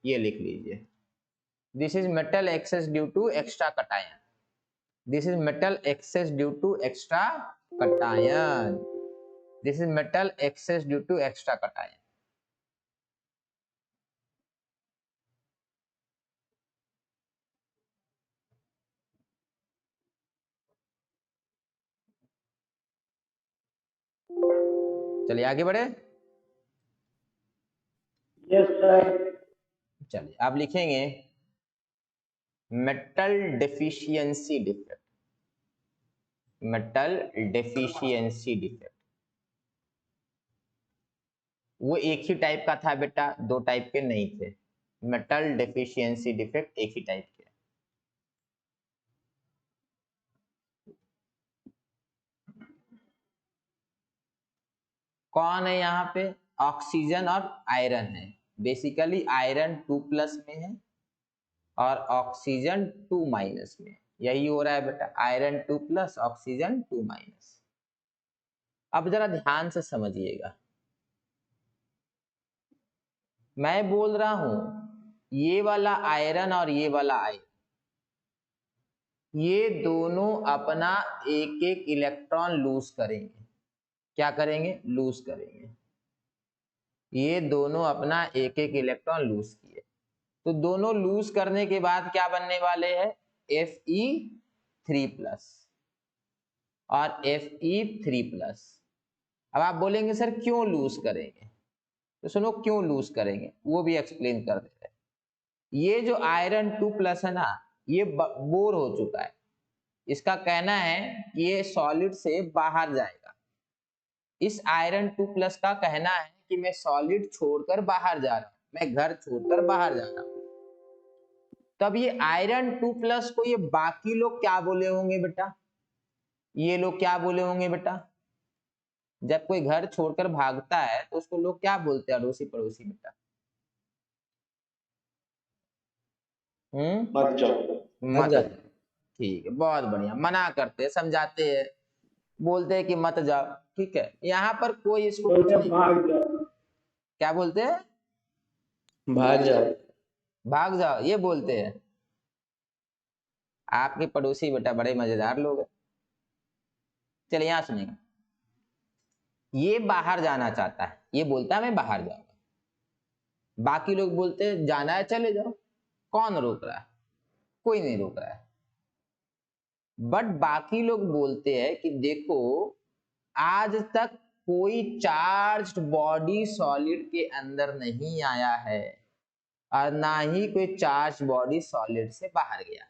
ये लिख लीजिए। This is metal excess due to extra cation. This is metal excess due to extra cation. This is metal excess due to extra cation. चलिए आगे बढ़े। Yes sir. चलिए आप लिखेंगे metal deficiency defect. Metal deficiency defect वो एक ही type का था बेटा, दो टाइप के नहीं थे। मेटल डेफिशिएंसी डिफेक्ट एक ही टाइप के। कौन है यहाँ पे? ऑक्सीजन और आयरन है। बेसिकली आयरन 2+ में है और ऑक्सीजन 2- में। यही हो रहा है बेटा, आयरन 2+ ऑक्सीजन 2-। अब जरा ध्यान से समझिएगा, मैं बोल रहा हूं ये वाला आयरन और ये वाला आयरन, ये दोनों अपना एक एक इलेक्ट्रॉन लूज करेंगे। क्या करेंगे? लूज करेंगे। ये दोनों अपना एक एक इलेक्ट्रॉन लूज किए, तो दोनों लूज करने के बाद क्या बनने वाले हैं? Fe3+ और Fe3+। अब आप बोलेंगे सर क्यों लूज करेंगे? तो सुनो क्यों लूज करेंगे वो भी एक्सप्लेन कर देते हैं। ये जो आयरन 2+ है ना, ये बोर हो चुका है। इसका कहना है कि ये सॉलिड से बाहर जाएगा। इस आयरन 2+ का कहना है कि मैं सॉलिड छोड़कर बाहर जा रहा हूं, मैं घर छोड़कर बाहर जा रहा हूं। तब ये आयरन 2+ को ये बाकी लोग क्या बोले होंगे बेटा? ये लोग क्या बोले होंगे बेटा? जब कोई घर छोड़कर भागता है तो उसको लोग क्या बोलते हैं अड़ोसी पड़ोसी बेटा? मत जाओ। मत जाओ। ठीक है, बहुत बढ़िया। मना करते हैं, समझाते हैं, बोलते हैं कि मत जाओ। ठीक है, यहाँ पर कोई इसको भाग जाओ। क्या बोलते हैं? भाग जाओ। भाग जाओ, ये बोलते हैं। आपके पड़ोसी बेटा बड़े मजेदार लोग हैं। चलिए यहाँ सुनिएगा, ये बाहर जाना चाहता है, ये बोलता है मैं बाहर जाऊंगा। बाकी लोग बोलते हैं जाना है चले जाओ, कौन रोक रहा है? कोई नहीं रोक रहा है। बट बाकी लोग बोलते हैं कि देखो आज तक कोई चार्ज्ड बॉडी सॉलिड के अंदर नहीं आया है और ना ही कोई चार्ज बॉडी सॉलिड से बाहर गया।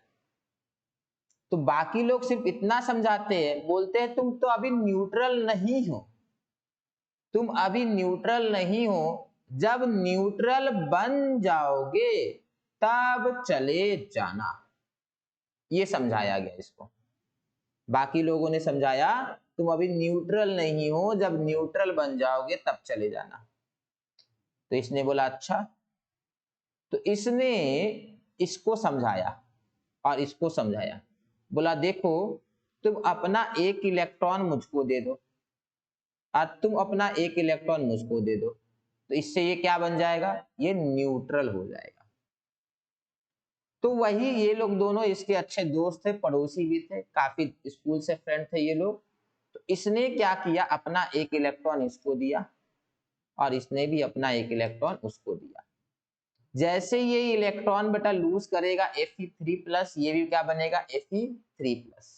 तो बाकी लोग सिर्फ इतना समझाते हैं, बोलते हैं तुम तो अभी न्यूट्रल नहीं हो, तुम अभी न्यूट्रल नहीं हो, जब न्यूट्रल बन जाओगे तब चले जाना। ये समझाया गया इसको। बाकी लोगों ने समझाया तुम अभी न्यूट्रल नहीं हो, जब न्यूट्रल बन जाओगे तब चले जाना। तो इसने बोला अच्छा। तो इसने इसको समझाया और इसको समझाया, बोला देखो तुम अपना एक इलेक्ट्रॉन मुझको दे दो और तुम अपना एक इलेक्ट्रॉन मुझको दे दो, तो इससे ये क्या बन जाएगा, ये न्यूट्रल हो जाएगा। तो वही ये लोग दोनों इसके अच्छे दोस्त थे, पड़ोसी भी थे, काफी स्कूल से फ्रेंड थे ये लोग। तो इसने क्या किया, अपना एक इलेक्ट्रॉन इसको दिया और इसने भी अपना एक इलेक्ट्रॉन उसको दिया। जैसे ये इलेक्ट्रॉन बेटा लूज करेगा Fe3+, ये भी क्या बनेगा, Fe3+।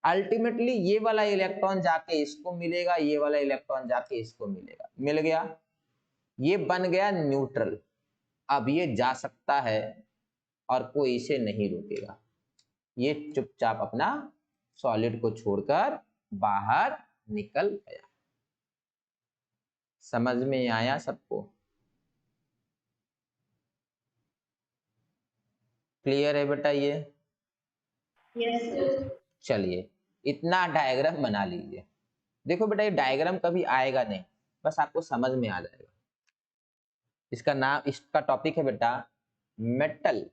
अल्टीमेटली ये वाला इलेक्ट्रॉन जाके इसको मिलेगा, ये वाला इलेक्ट्रॉन जाके इसको मिलेगा, मिल गया, ये बन गया न्यूट्रल। अब ये जा सकता है और कोई इसे नहीं रोकेगा, ये चुपचाप अपना सॉलिड को छोड़कर बाहर निकल गया। समझ में आया सबको? क्लियर है बेटा ये? चलिए इतना डायग्राम बना लीजिए। देखो बेटा ये डायग्राम कभी आएगा नहीं, बस आपको समझ में आ जाएगा। इसका नाम, इसका टॉपिक है बेटा मेटल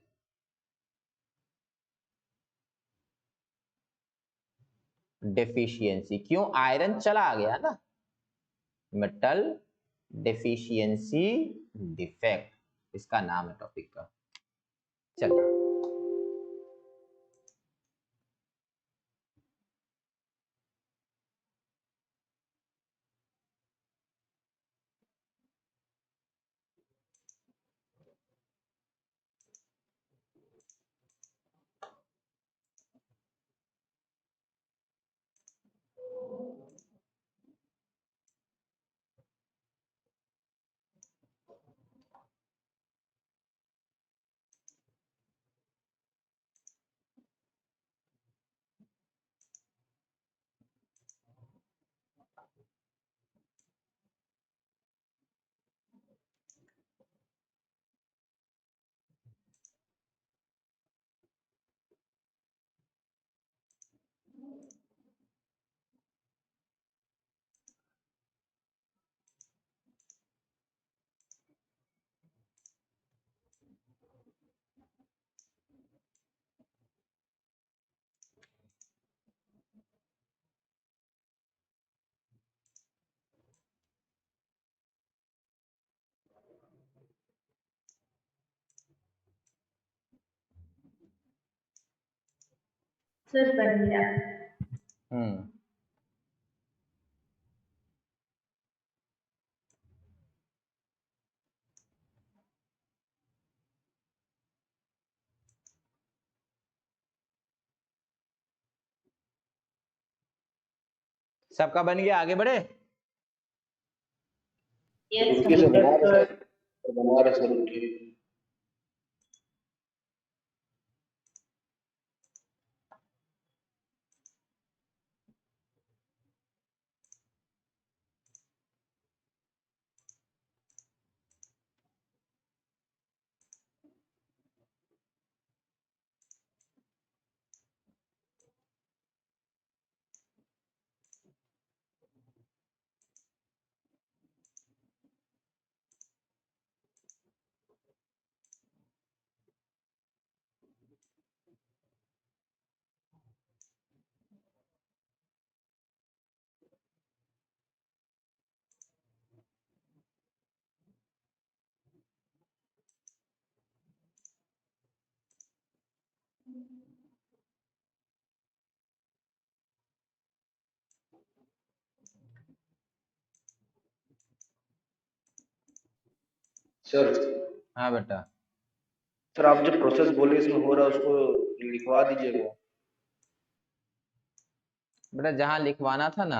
डेफिशिएंसी। क्यों, आयरन चला गया ना, मेटल डेफिशिएंसी डिफेक्ट इसका नाम है टॉपिक का। चलिए सर बन गया। सबका बन गया, आगे बढ़े। रुकिए सर, बना रहे सर, बना रहे सर, रुकिए। सर हाँ बेटा, सर आप जो प्रोसेस बोले इसमें हो रहा है उसको लिखवा दीजिएगा। बेटा जहाँ लिखवाना था ना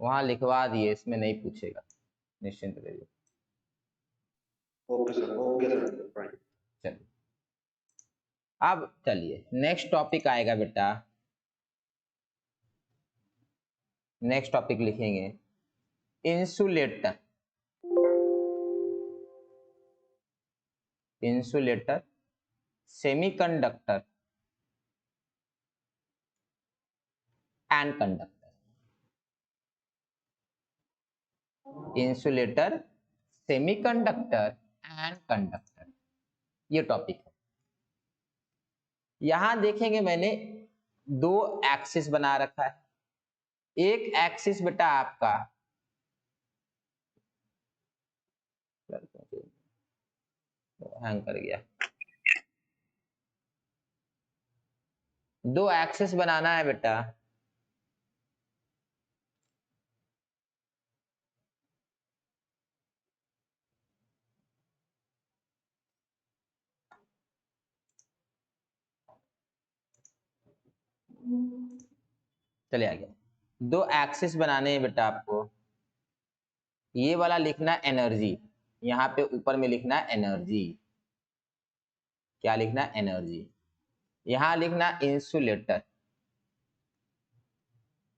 वहाँ लिखवा दिए, इसमें नहीं पूछेगा, निश्चिंत रहिए। Okay sir, okay sir, right. चलिए अब चलिए नेक्स्ट टॉपिक आएगा बेटा। नेक्स्ट टॉपिक लिखेंगे insulator. Insulator, semiconductor and conductor. Insulator, semiconductor and conductor, ये टॉपिक है। यहां देखेंगे मैंने दो एक्सिस बना रखा है। एक एक्सिस बेटा आपका हैंग कर गया। 2 एक्सिस बनाना है बेटा। चलिए आगे। 2 एक्सिस बनाने हैं बेटा आपको। ये वाला लिखना एनर्जी, यहाँ पे ऊपर में लिखना एनर्जी। क्या लिखना? एनर्जी। यहाँ लिखना इंसुलेटर,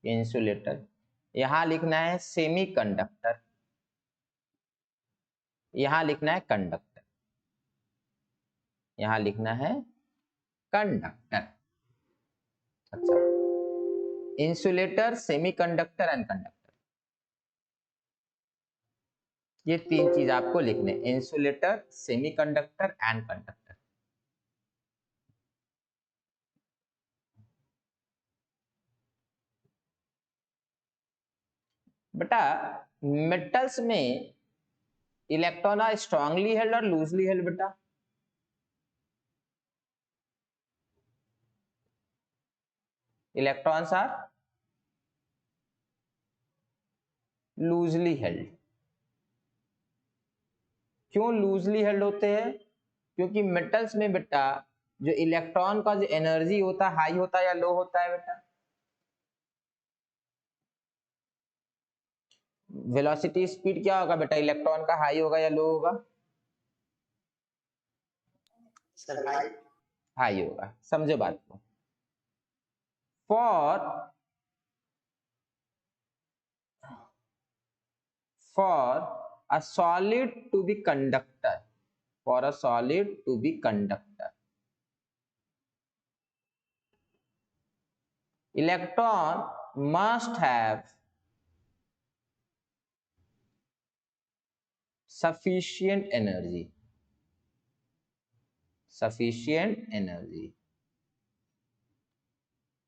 इंसुलेटर। यहाँ लिखना है सेमीकंडक्टर, यहाँ लिखना है कंडक्टर, यहाँ लिखना है कंडक्टर। अच्छा, इंसुलेटर, सेमीकंडक्टर एंड कंडक्टर, ये 3 चीज आपको लिखने, इंसुलेटर, सेमीकंडक्टर एंड कंडक्टर। बेटा मेटल्स में इलेक्ट्रॉन आर स्ट्रांगली हेल्ड और लूजली हेल्ड बेटा? Electrons are loosely held. क्यों लूजली हेल्ड होते हैं? क्योंकि मेटल्स में बेटा जो इलेक्ट्रॉन का जो एनर्जी होता है हाई होता है या लो होता है बेटा? वेलोसिटी स्पीड क्या होगा बेटा? इलेक्ट्रॉन का हाई होगा या लो होगा? Sir high. हाई होगा। समझो बात को। for a solid to be conductor, for a solid to be conductor, electron must have sufficient energy, sufficient energy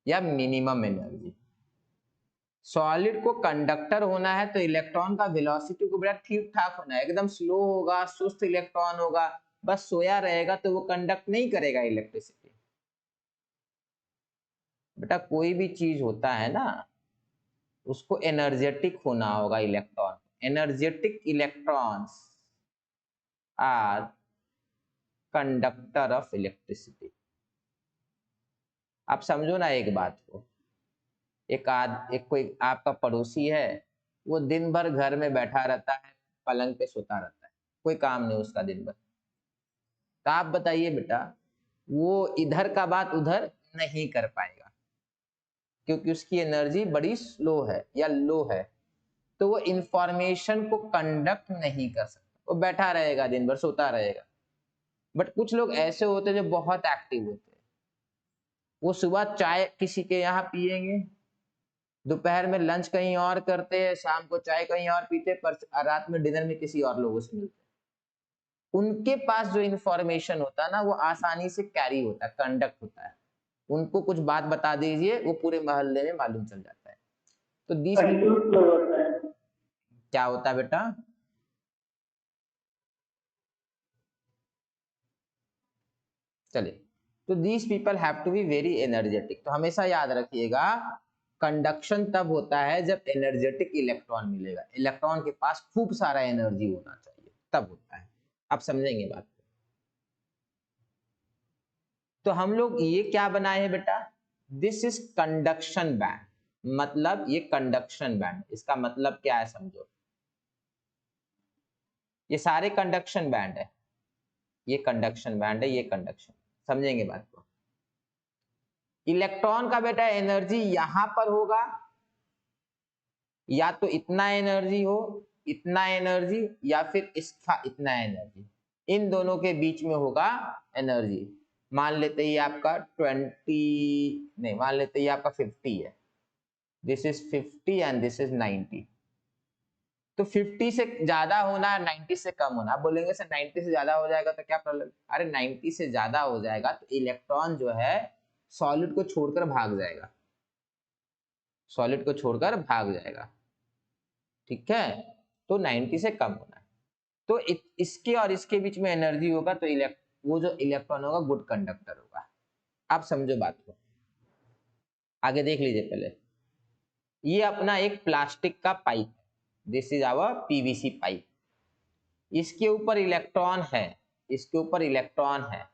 या मिनिमम एनर्जी। सॉलिड को कंडक्टर होना है तो इलेक्ट्रॉन का वेलोसिटी को बड़ा ठीक ठाक होना है, एकदम स्लो होगा, सुस्त इलेक्ट्रॉन होगा, बस सोया रहेगा तो वो कंडक्ट नहीं करेगा इलेक्ट्रिसिटी। बेटा कोई भी चीज होता है ना उसको एनर्जेटिक होना होगा electron. Energetic electrons are conductor of electricity. आप समझो ना एक बात को, एक कोई आपका पड़ोसी है, वो दिन भर घर में बैठा रहता है, पलंग पे सोता रहता है, कोई काम नहीं उसका दिन भर, तो आप बताइए बेटा वो इधर का बात उधर नहीं कर पाएगा क्योंकि उसकी एनर्जी बड़ी स्लो है या लो है, तो वो इंफॉर्मेशन को कंडक्ट नहीं कर सकता, वो बैठा रहेगा दिन भर सोता रहेगा। बट कुछ लोग ऐसे होते हैं जो बहुत एक्टिव होते हैं, वो सुबह चाय किसी के यहाँ पिएंगे, दोपहर में लंच कहीं और करते हैं, शाम को चाय कहीं और पीते, पर रात में डिनर में किसी और लोगों से मिलते हैं। उनके पास जो इंफॉर्मेशन होता है ना वो आसानी से कैरी होता है, कंडक्ट होता है। उनको कुछ बात बता दीजिए वो पूरे मोहल्ले में मालूम चल जाता है। तो क्या होता है बेटा? चलिए, तो these people have to be very energetic. तो हमेशा याद रखिएगा कंडक्शन तब होता है जब एनर्जेटिक इलेक्ट्रॉन मिलेगा, इलेक्ट्रॉन के पास खूब सारा एनर्जी होना चाहिए, तब होता है। आप समझेंगे बात को। तो हम लोग ये क्या बनाए हैं बेटा? दिस इज कंडक्शन बैंड, मतलब ये कंडक्शन बैंड। इसका मतलब क्या है समझो, ये सारे कंडक्शन बैंड है, ये कंडक्शन बैंड है, ये कंडक्शन। समझेंगे बात को। इलेक्ट्रॉन का बेटा एनर्जी यहां पर होगा, या तो इतना एनर्जी हो, इतना एनर्जी, या फिर इसका इतना एनर्जी, इन दोनों के बीच में होगा एनर्जी। मान लेते ही आपका 20 नहीं, मान लेते ही आपका 50 है, this is 50 and this is 90। तो 50 से ज्यादा होना है, 90 से कम होना। आप बोलेंगे सर 90 से ज्यादा हो जाएगा तो क्या प्रॉब्लम? अरे 90 से ज्यादा हो जाएगा तो इलेक्ट्रॉन जो है सॉलिड को छोड़कर भाग जाएगा, सॉलिड को छोड़कर भाग जाएगा, ठीक है? तो 90 से कम होना है। तो इसके और इसके बीच में एनर्जी होगा, तो वो जो इलेक्ट्रॉन होगा गुड कंडक्टर होगा। आप समझो बात को, आगे देख लीजिए पहले। ये अपना एक प्लास्टिक का pipe, this is our PVC pipe. इसके ऊपर इलेक्ट्रॉन है, इसके ऊपर इलेक्ट्रॉन है।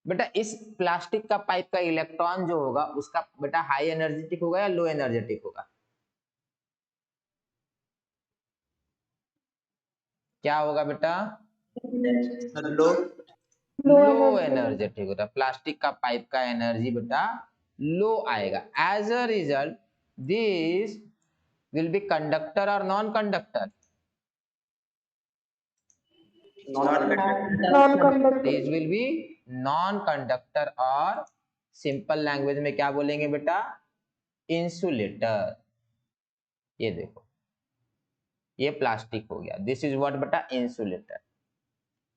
बेटा इस प्लास्टिक का पाइप का इलेक्ट्रॉन जो होगा उसका बेटा हाई एनर्जेटिक होगा या लो एनर्जेटिक होगा? क्या होगा बेटा? हेलो। लो एनर्जेटिक होता है। प्लास्टिक का पाइप का एनर्जी बेटा लो आएगा। As a result this will be conductor और non conductor? Non-conductor. This will be non conductor, और सिंपल लैंग्वेज में क्या बोलेंगे बेटा? इंसुलेटर। ये देखो, ये प्लास्टिक हो गया, दिस इज व्हाट बेटा? इंसुलेटर।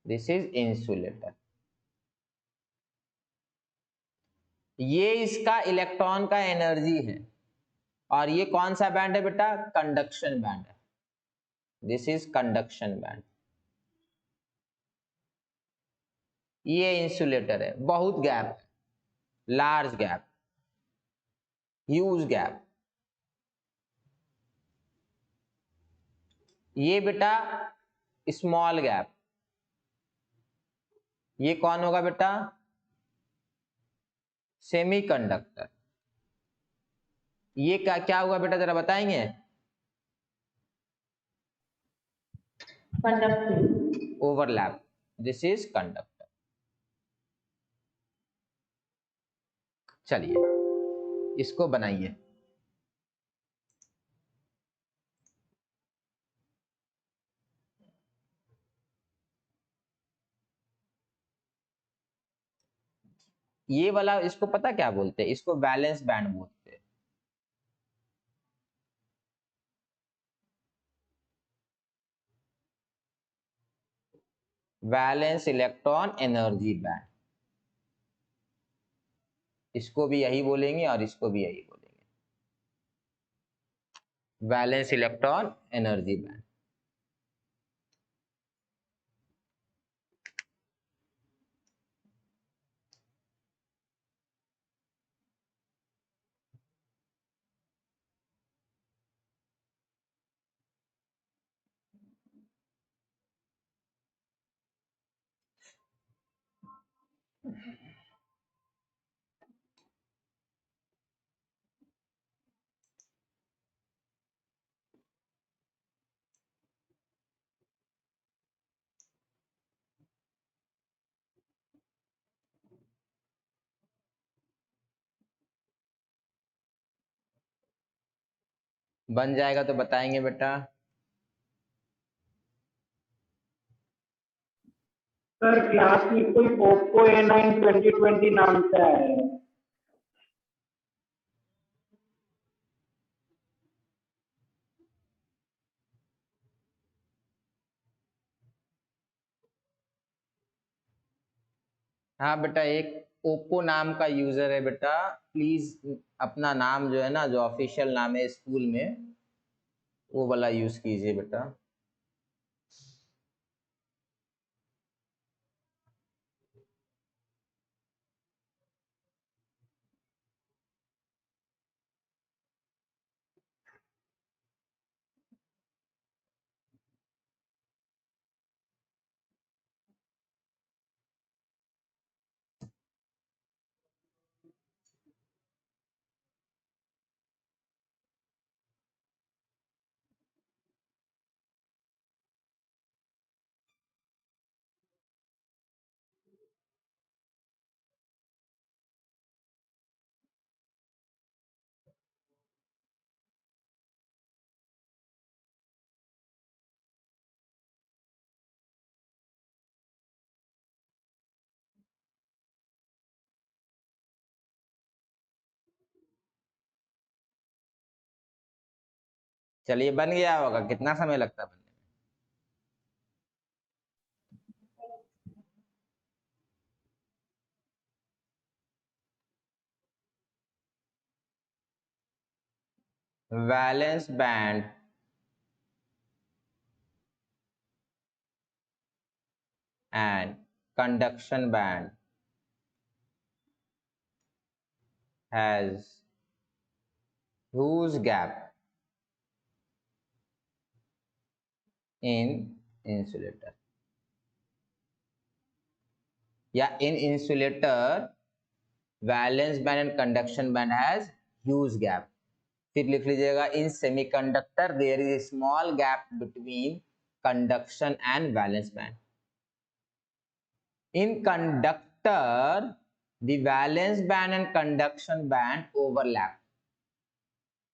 This is insulator. ये इसका इलेक्ट्रॉन का एनर्जी है, और ये कौन सा बैंड है बेटा? कंडक्शन बैंड है। This is conduction band. ये इंसुलेटर है, बहुत गैप है, लार्ज गैप, ह्यूज गैप। ये बेटा स्मॉल गैप। ये कौन होगा बेटा? सेमीकंडक्टर। ये क्या क्या हुआ बेटा, जरा बताएंगे? ओवरलैप। This is conductor. चलिए इसको बनाइए। ये वाला इसको पता क्या बोलते हैं? इसको वैलेंस बैंड बोलते हैं। वैलेंस इलेक्ट्रॉन एनर्जी बैंड, इसको भी यही बोलेंगे और इसको भी यही बोलेंगे, वैलेंस इलेक्ट्रॉन एनर्जी बैंड। बन जाएगा तो बताएंगे बेटा। सर क्लास में कोई ओप्पो A9 2020 नाम से आया है। हाँ बेटा, एक ओप्पो नाम का यूजर है बेटा। प्लीज अपना नाम जो है ना, जो ऑफिशियल नाम है स्कूल में, वो वाला यूज कीजिए बेटा। चलिए बन गया होगा, कितना समय लगता है बनने में? Valence band and conduction band has huge gap in insulator. या in insulator valence band and conduction band has huge gap. फिर लिख लीजिएगा in semiconductor there is a small gap between conduction and valence band. In conductor the valence band and conduction band overlap.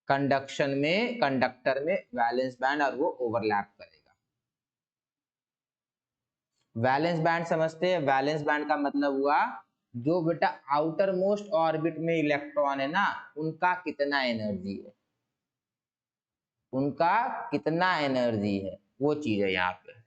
Conduction में conductor में valence band और वो overlap करेगा. Valence band समझते हैं. वैलेंस बैंड का मतलब हुआ जो बेटा आउटर मोस्ट ऑर्बिट में इलेक्ट्रॉन है ना, उनका कितना एनर्जी है, उनका कितना एनर्जी है, वो चीज है यहाँ पे.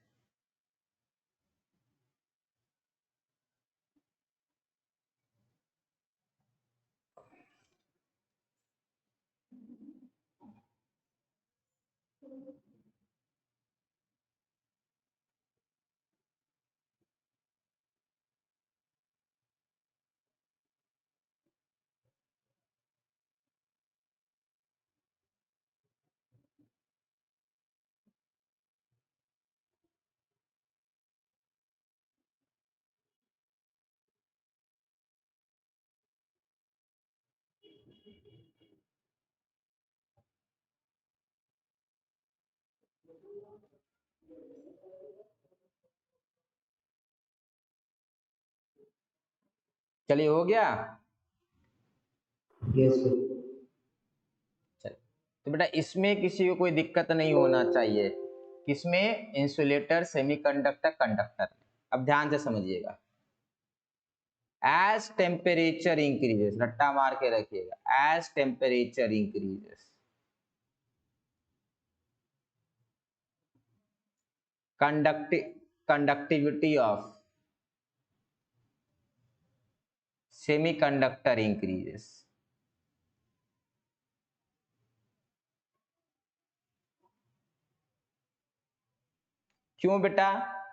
चलिए हो गया. Yes sir. चलिए तो बेटा इसमें किसी को कोई दिक्कत नहीं होना चाहिए. किसमें? इंसुलेटर, सेमीकंडक्टर, कंडक्टर में. अब ध्यान से समझिएगा. एज टेम्परेचर इंक्रीजेस, रट्टा मार के रखिएगा, as temperature increases conductivity of semiconductor increases. क्यों बेटा?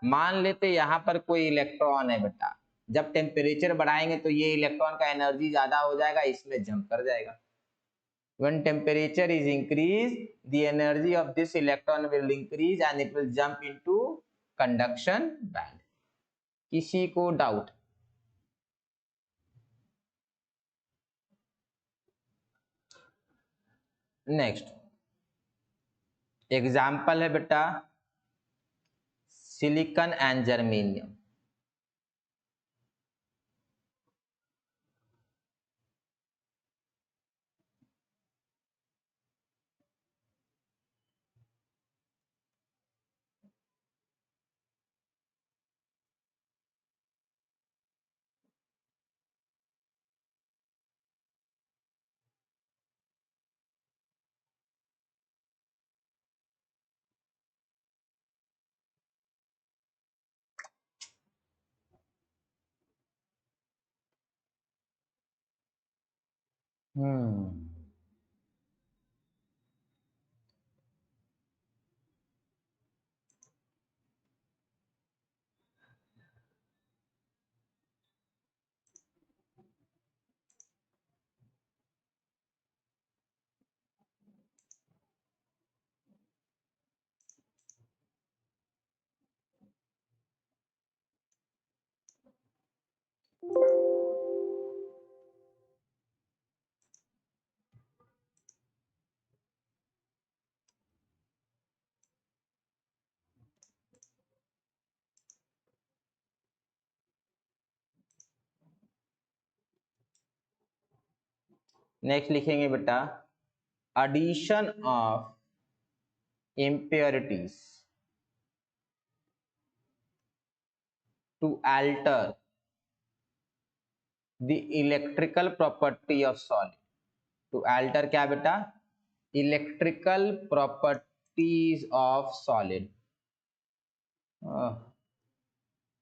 मान लेते यहाँ पर कोई इलेक्ट्रॉन है बेटा, जब टेम्परेचर बढ़ाएंगे तो ये इलेक्ट्रॉन का एनर्जी ज्यादा हो जाएगा, इसमें जंप कर जाएगा. When temperature is increased, the energy of this electron will increase and it will jump into conduction band. किसी को डाउट? नेक्स्ट एग्जाम्पल है बेटा सिलिकॉन एंड जर्मेनियम. नेक्स्ट लिखेंगे बेटा addition of impurities to alter the electrical property of solid. to alter क्या बेटा? electrical properties of solid.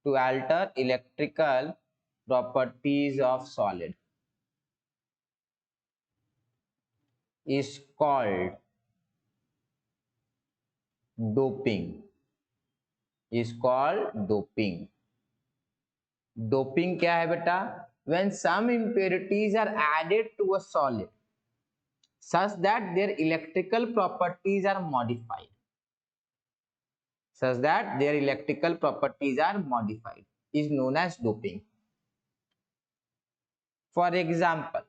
to alter electrical properties of solid is called doping. is called doping. Doping क्या है बेटा? when some impurities are added to a solid such that their electrical properties are modified, is known as doping. For example,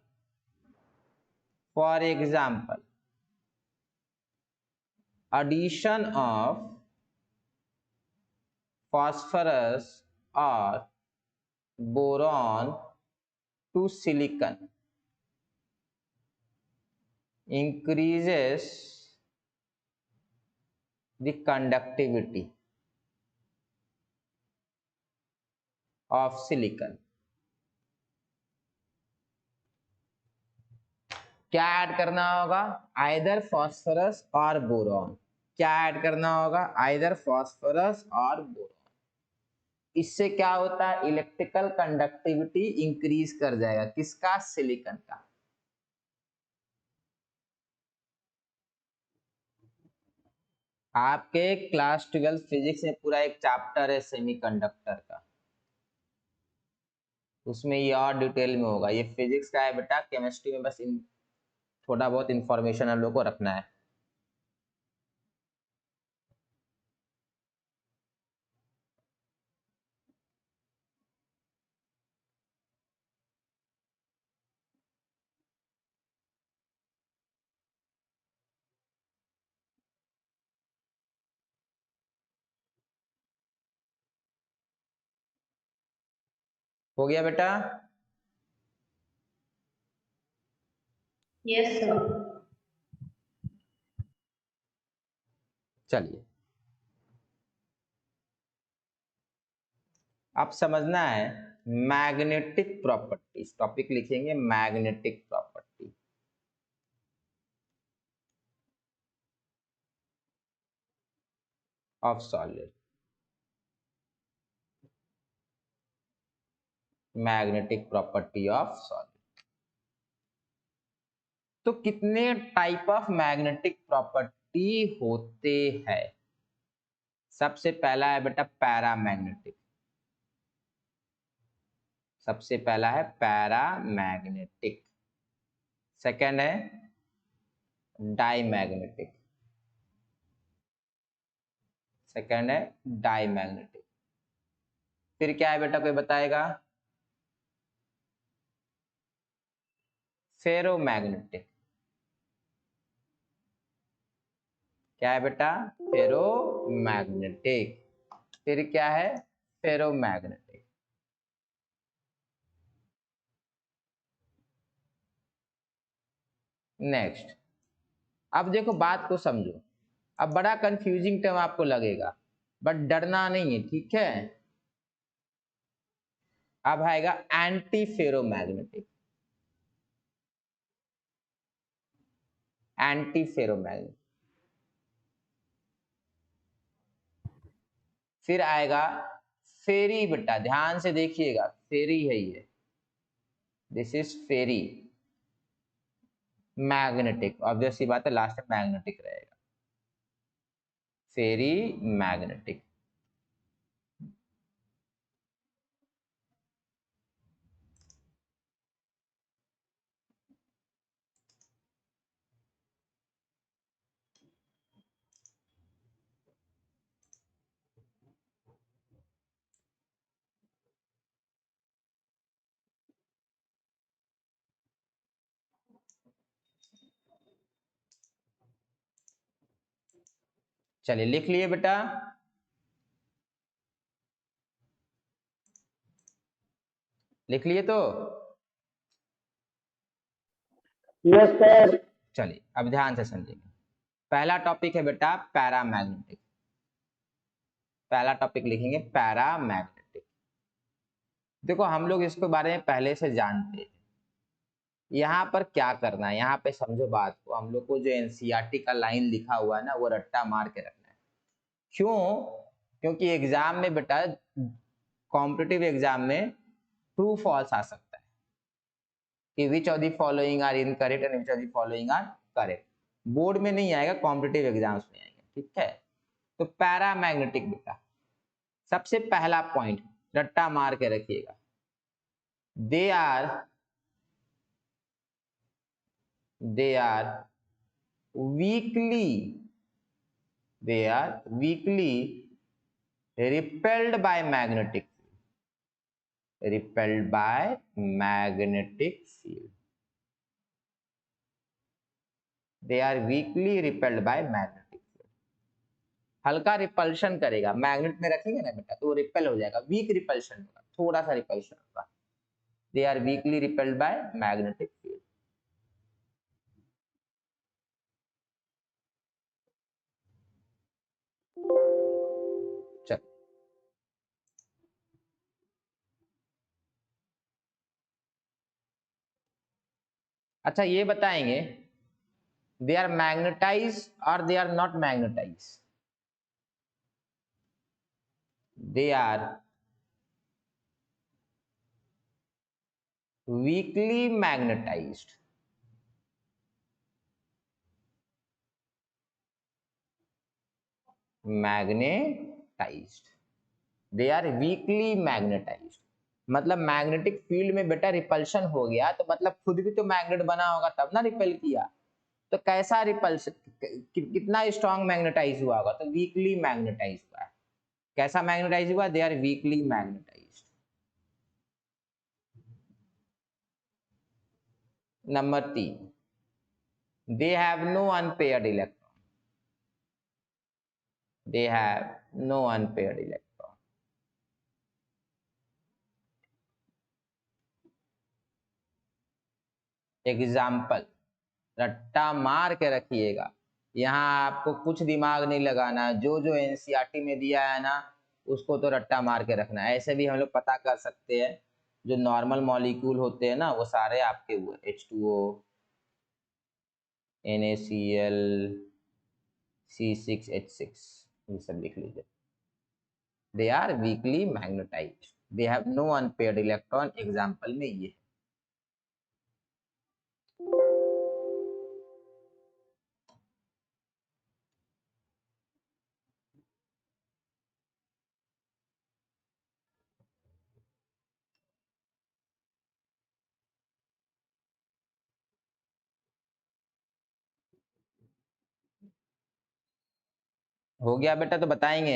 addition of phosphorus or boron to silicon increases the conductivity of silicon. क्या add करना होगा? Either phosphorus और boron. क्या add करना होगा? Either phosphorus और boron. इससे क्या होता है? इलेक्ट्रिकल कंडक्टिविटी इंक्रीज कर जाएगा। किसका? सिलिकॉन का। आपके क्लास 12 फिजिक्स में पूरा एक चैप्टर है सेमीकंडक्टर का, उसमें ये और डिटेल में होगा। ये फिजिक्स का है बेटा, केमिस्ट्री में बस थोड़ा बहुत इंफॉर्मेशन हम लोग को रखना है। हो गया बेटा? Yes, sir. चलिए, अब समझना है मैग्नेटिक प्रॉपर्टीज। टॉपिक लिखेंगे magnetic property. Of solid, magnetic property of solid. तो कितने टाइप ऑफ मैग्नेटिक प्रॉपर्टी होते हैं? सबसे पहला है बेटा पैरामैग्नेटिक। सबसे पहला है पैरामैग्नेटिक। सेकंड है डाईमैग्नेटिक। सेकंड है डाईमैग्नेटिक। फिर क्या है बेटा, कोई बताएगा? फेरोमैग्नेटिक। क्या है बेटा? फेरोमैग्नेटिक। फिर क्या है? फेरोमैग्नेटिक। नेक्स्ट, अब देखो बात को समझो। अब बड़ा कंफ्यूजिंग टर्म आपको लगेगा, बट डरना नहीं है, ठीक है? अब आएगा एंटी फेरोमैग्नेटिक। Anti ferromagnetic. फिर आएगा फेरी बेटा, ध्यान से देखिएगा, फेरी है ये, this is ferrimagnetic. Obvious सी बात है, लास्ट में मैग्नेटिक रहेगा। Ferrimagnetic. चलिए लिख लिए बेटा? लिख लिए तो? Yes sir. चलिए अब ध्यान से समझिएगा। पहला टॉपिक है बेटा पैरामैग्नेटिक। पहला टॉपिक लिखेंगे पैरामैग्नेटिक। देखो हम लोग इसके बारे में पहले से जानते हैं। यहाँ पर क्या करना है, यहाँ पे समझो बात को। हम लोग को जो एनसीईआरटी का लाइन लिखा हुआ है ना, वो रट्टा मार के रखना है। क्यों? क्योंकि एग्जाम में बेटा, कॉम्पिटिटिव एग्जाम में ट्रू फॉल्स आ सकता है कि which of the following are incorrect and which of the following are correct. Board में नहीं आएगा, कॉम्पिटिटिव एग्जाम्स में आएगा, ठीक है? तो पैरामैग्नेटिक बेटा सबसे पहला पॉइंट रट्टा मार के रखिएगा, they are weakly repelled by magnetic field. They are weakly repelled by magnetic field. हल्का रिपल्शन करेगा, मैग्नेट में रखेंगे ना बेटा तो वो रिपेल हो जाएगा, वीक रिपल्शन होगा, थोड़ा सा रिपल्शन होगा. They are weakly repelled by magnetic field. चल अच्छा ये बताएंगे they are magnetized or they are not magnetized. They are weakly magnetized. They are weakly magnetized. मतलब मैग्नेटिक फील्ड में बेटा रिपल्शन हो गया तो मतलब खुद भी तो मैग्नेट बना होगा तब ना रिपेल किया. तो कैसा रिपल्शन, कितना स्ट्रॉन्ग मैग्नेटाइज हुआ होगा, तो वीकली मैग्नेटाइज हुआ है. कैसा मैग्नेटाइज हुआ? They are weakly magnetised. Number 3, they have no unpaired electron. They have no unpaired electron. Example, रट्टा मार के रखिएगा, यहाँ आपको कुछ दिमाग नहीं लगाना है, जो जो एनसीईआरटी में दिया है ना उसको तो रट्टा मार के रखना है. ऐसे भी हम लोग पता कर सकते हैं जो नॉर्मल मॉलिक्यूल होते हैं ना वो सारे आपके हुए H2O, NaCl, C6H6 ये सब लिख लीजिए. They are weakly magnetized. They have no unpaired electron. Example में ये. हो गया बेटा तो बताएंगे.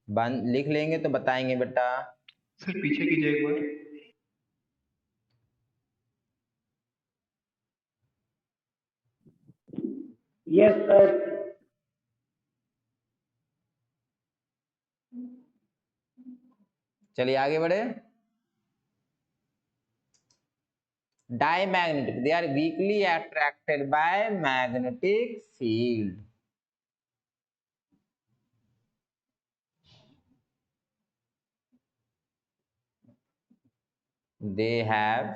बंद लिख लेंगे तो बताएंगे बेटा. सर पीछे कीजिए एक बार. Yes sir. चलिए आगे बढ़े. Diamagnetic, they are weakly attracted by magnetic field. They have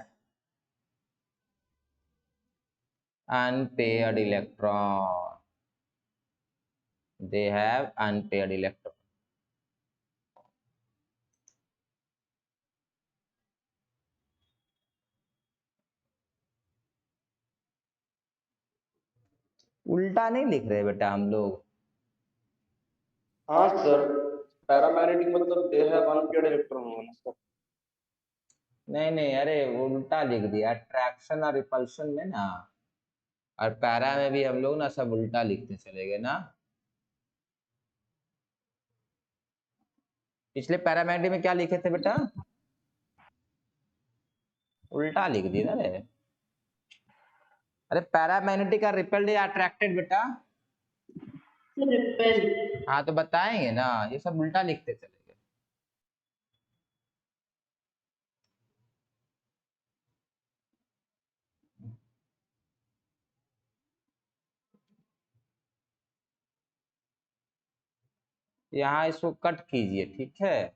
unpaired electron. They have unpaired electron. उल्टा नहीं लिख रहे बेटा हम लोग. हाँ सर, पैरामैग्नेटिक मतलब दे हैव अनपेयर्ड इलेक्ट्रॉन होगा ना सर. नहीं अरे उल्टा लिख दिया. अट्रैक्शन और रिपल्शन में ना और पैरा में भी हम लोग ना सब उल्टा लिखते चले गए ना. पिछले पैरामैग्नेटिक में क्या लिखे थे बेटा? उल्टा लिख दिया ना रे. अरे पैरामैग्नेटिक और रिपेल्ड या अट्रैक्टेड बेटा? रिपेल. हाँ तो बताएंगे ना, ये सब उल्टा लिखते चले गए. यहाँ इसको कट कीजिए, ठीक है.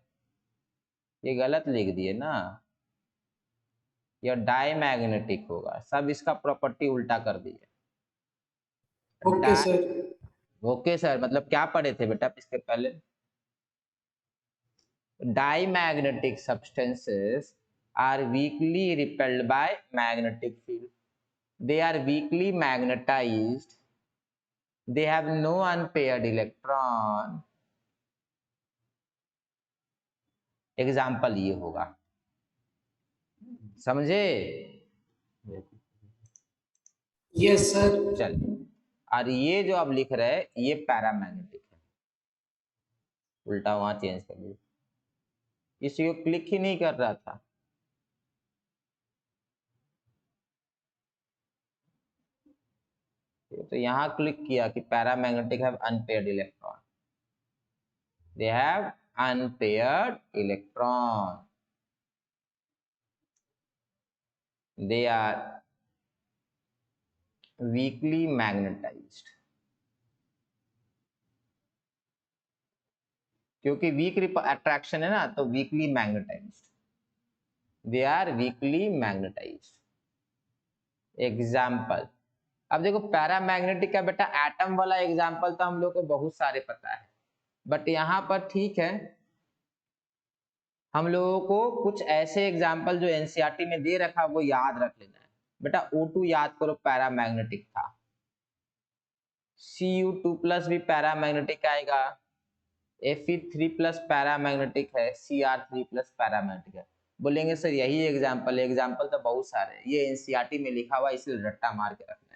ये गलत लिख दिए ना, यह डायमैग्नेटिक होगा. सब इसका प्रॉपर्टी उल्टा कर दिए. Okay sir. ओके सर मतलब क्या पढ़े थे बेटा इसके पहले? Diamagnetic substances are weakly repelled by magnetic field. They are weakly magnetized they have no unpaired electron, example ये होगा, समझे? Yes sir. चलिए, और ये जो आप लिख रहे हैं ये पैरामैग्नेटिक है, उल्टा वहां चेंज कर दीजिए, इसी को क्लिक ही नहीं कर रहा था। तो यहां क्लिक किया कि paramagnetic have unpaired electron, they have unpaired electron, they are weakly magnetized, क्योंकि वीक अट्रैक्शन है ना, तो weakly magnetised, they are weakly magnetised. Example, अब देखो पैरामैग्नेटिक का बेटा एटम वाला एग्जाम्पल तो हम लोग को बहुत सारे पता है, बट यहाँ पर ठीक है हम लोगों को कुछ ऐसे एग्जाम्पल जो एनसीईआरटी में दे रखा वो याद रख लेना है। बेटा O2 याद करो पैरामैग्नेटिक था, Cu2+ भी पैरामैग्नेटिक आएगा, Fe3+ पैरामैग्नेटिक है, Cr3+ पैरामैग्नेटिक है। बोलेंगे सर यही एग्जाम्पल है, एग्जाम्पल तो बहुत सारे हैं, ये एनसीईआरटी में लिखा हुआ इसलिए रट्टा मार के रखना है।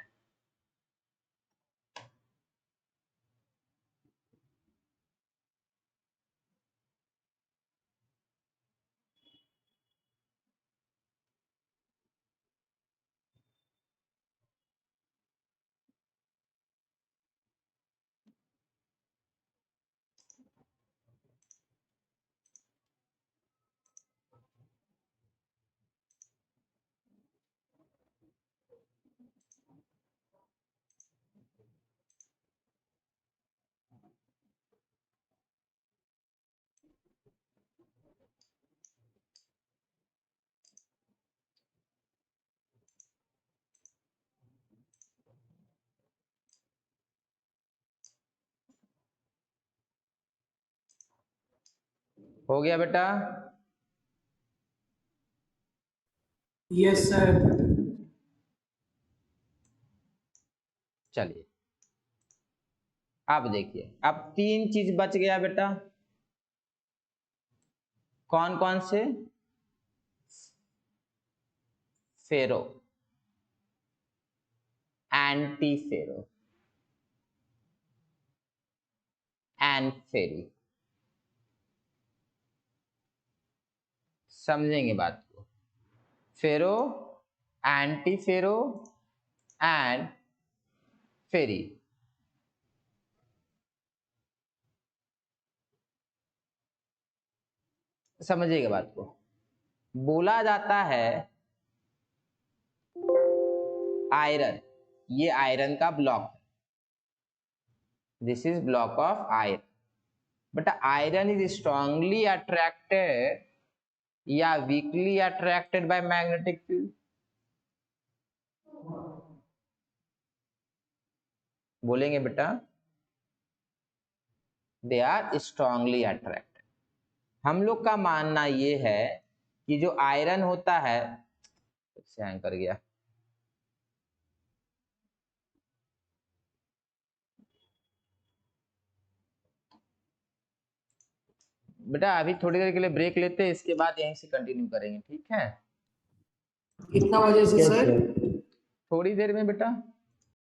हो गया बेटा? Yes sir. चलिए अब देखिए, अब 3 चीज बच गया बेटा, कौन कौन से? फेरो, एंटी फेरो एंड फेरी। समझेंगे बात को? फेरो, एंटी फेरो एंड फेरी। समझिएगा बात को। बोला जाता है आयरन, ये आयरन का ब्लॉक है, this is block of iron, but iron is strongly attracted या weakly attracted by magnetic field? बोलेंगे बेटा? They are strongly attracted. हम लोग का मानना ये है कि जो आयरन होता है, हैंग कर गया, बेटा अभी थोड़ी देर के लिए ब्रेक लेते हैं, इसके बाद यहीं से कंटिन्यू करेंगे, ठीक है? कितना बजे से सर? थोड़ी देर में बेटा।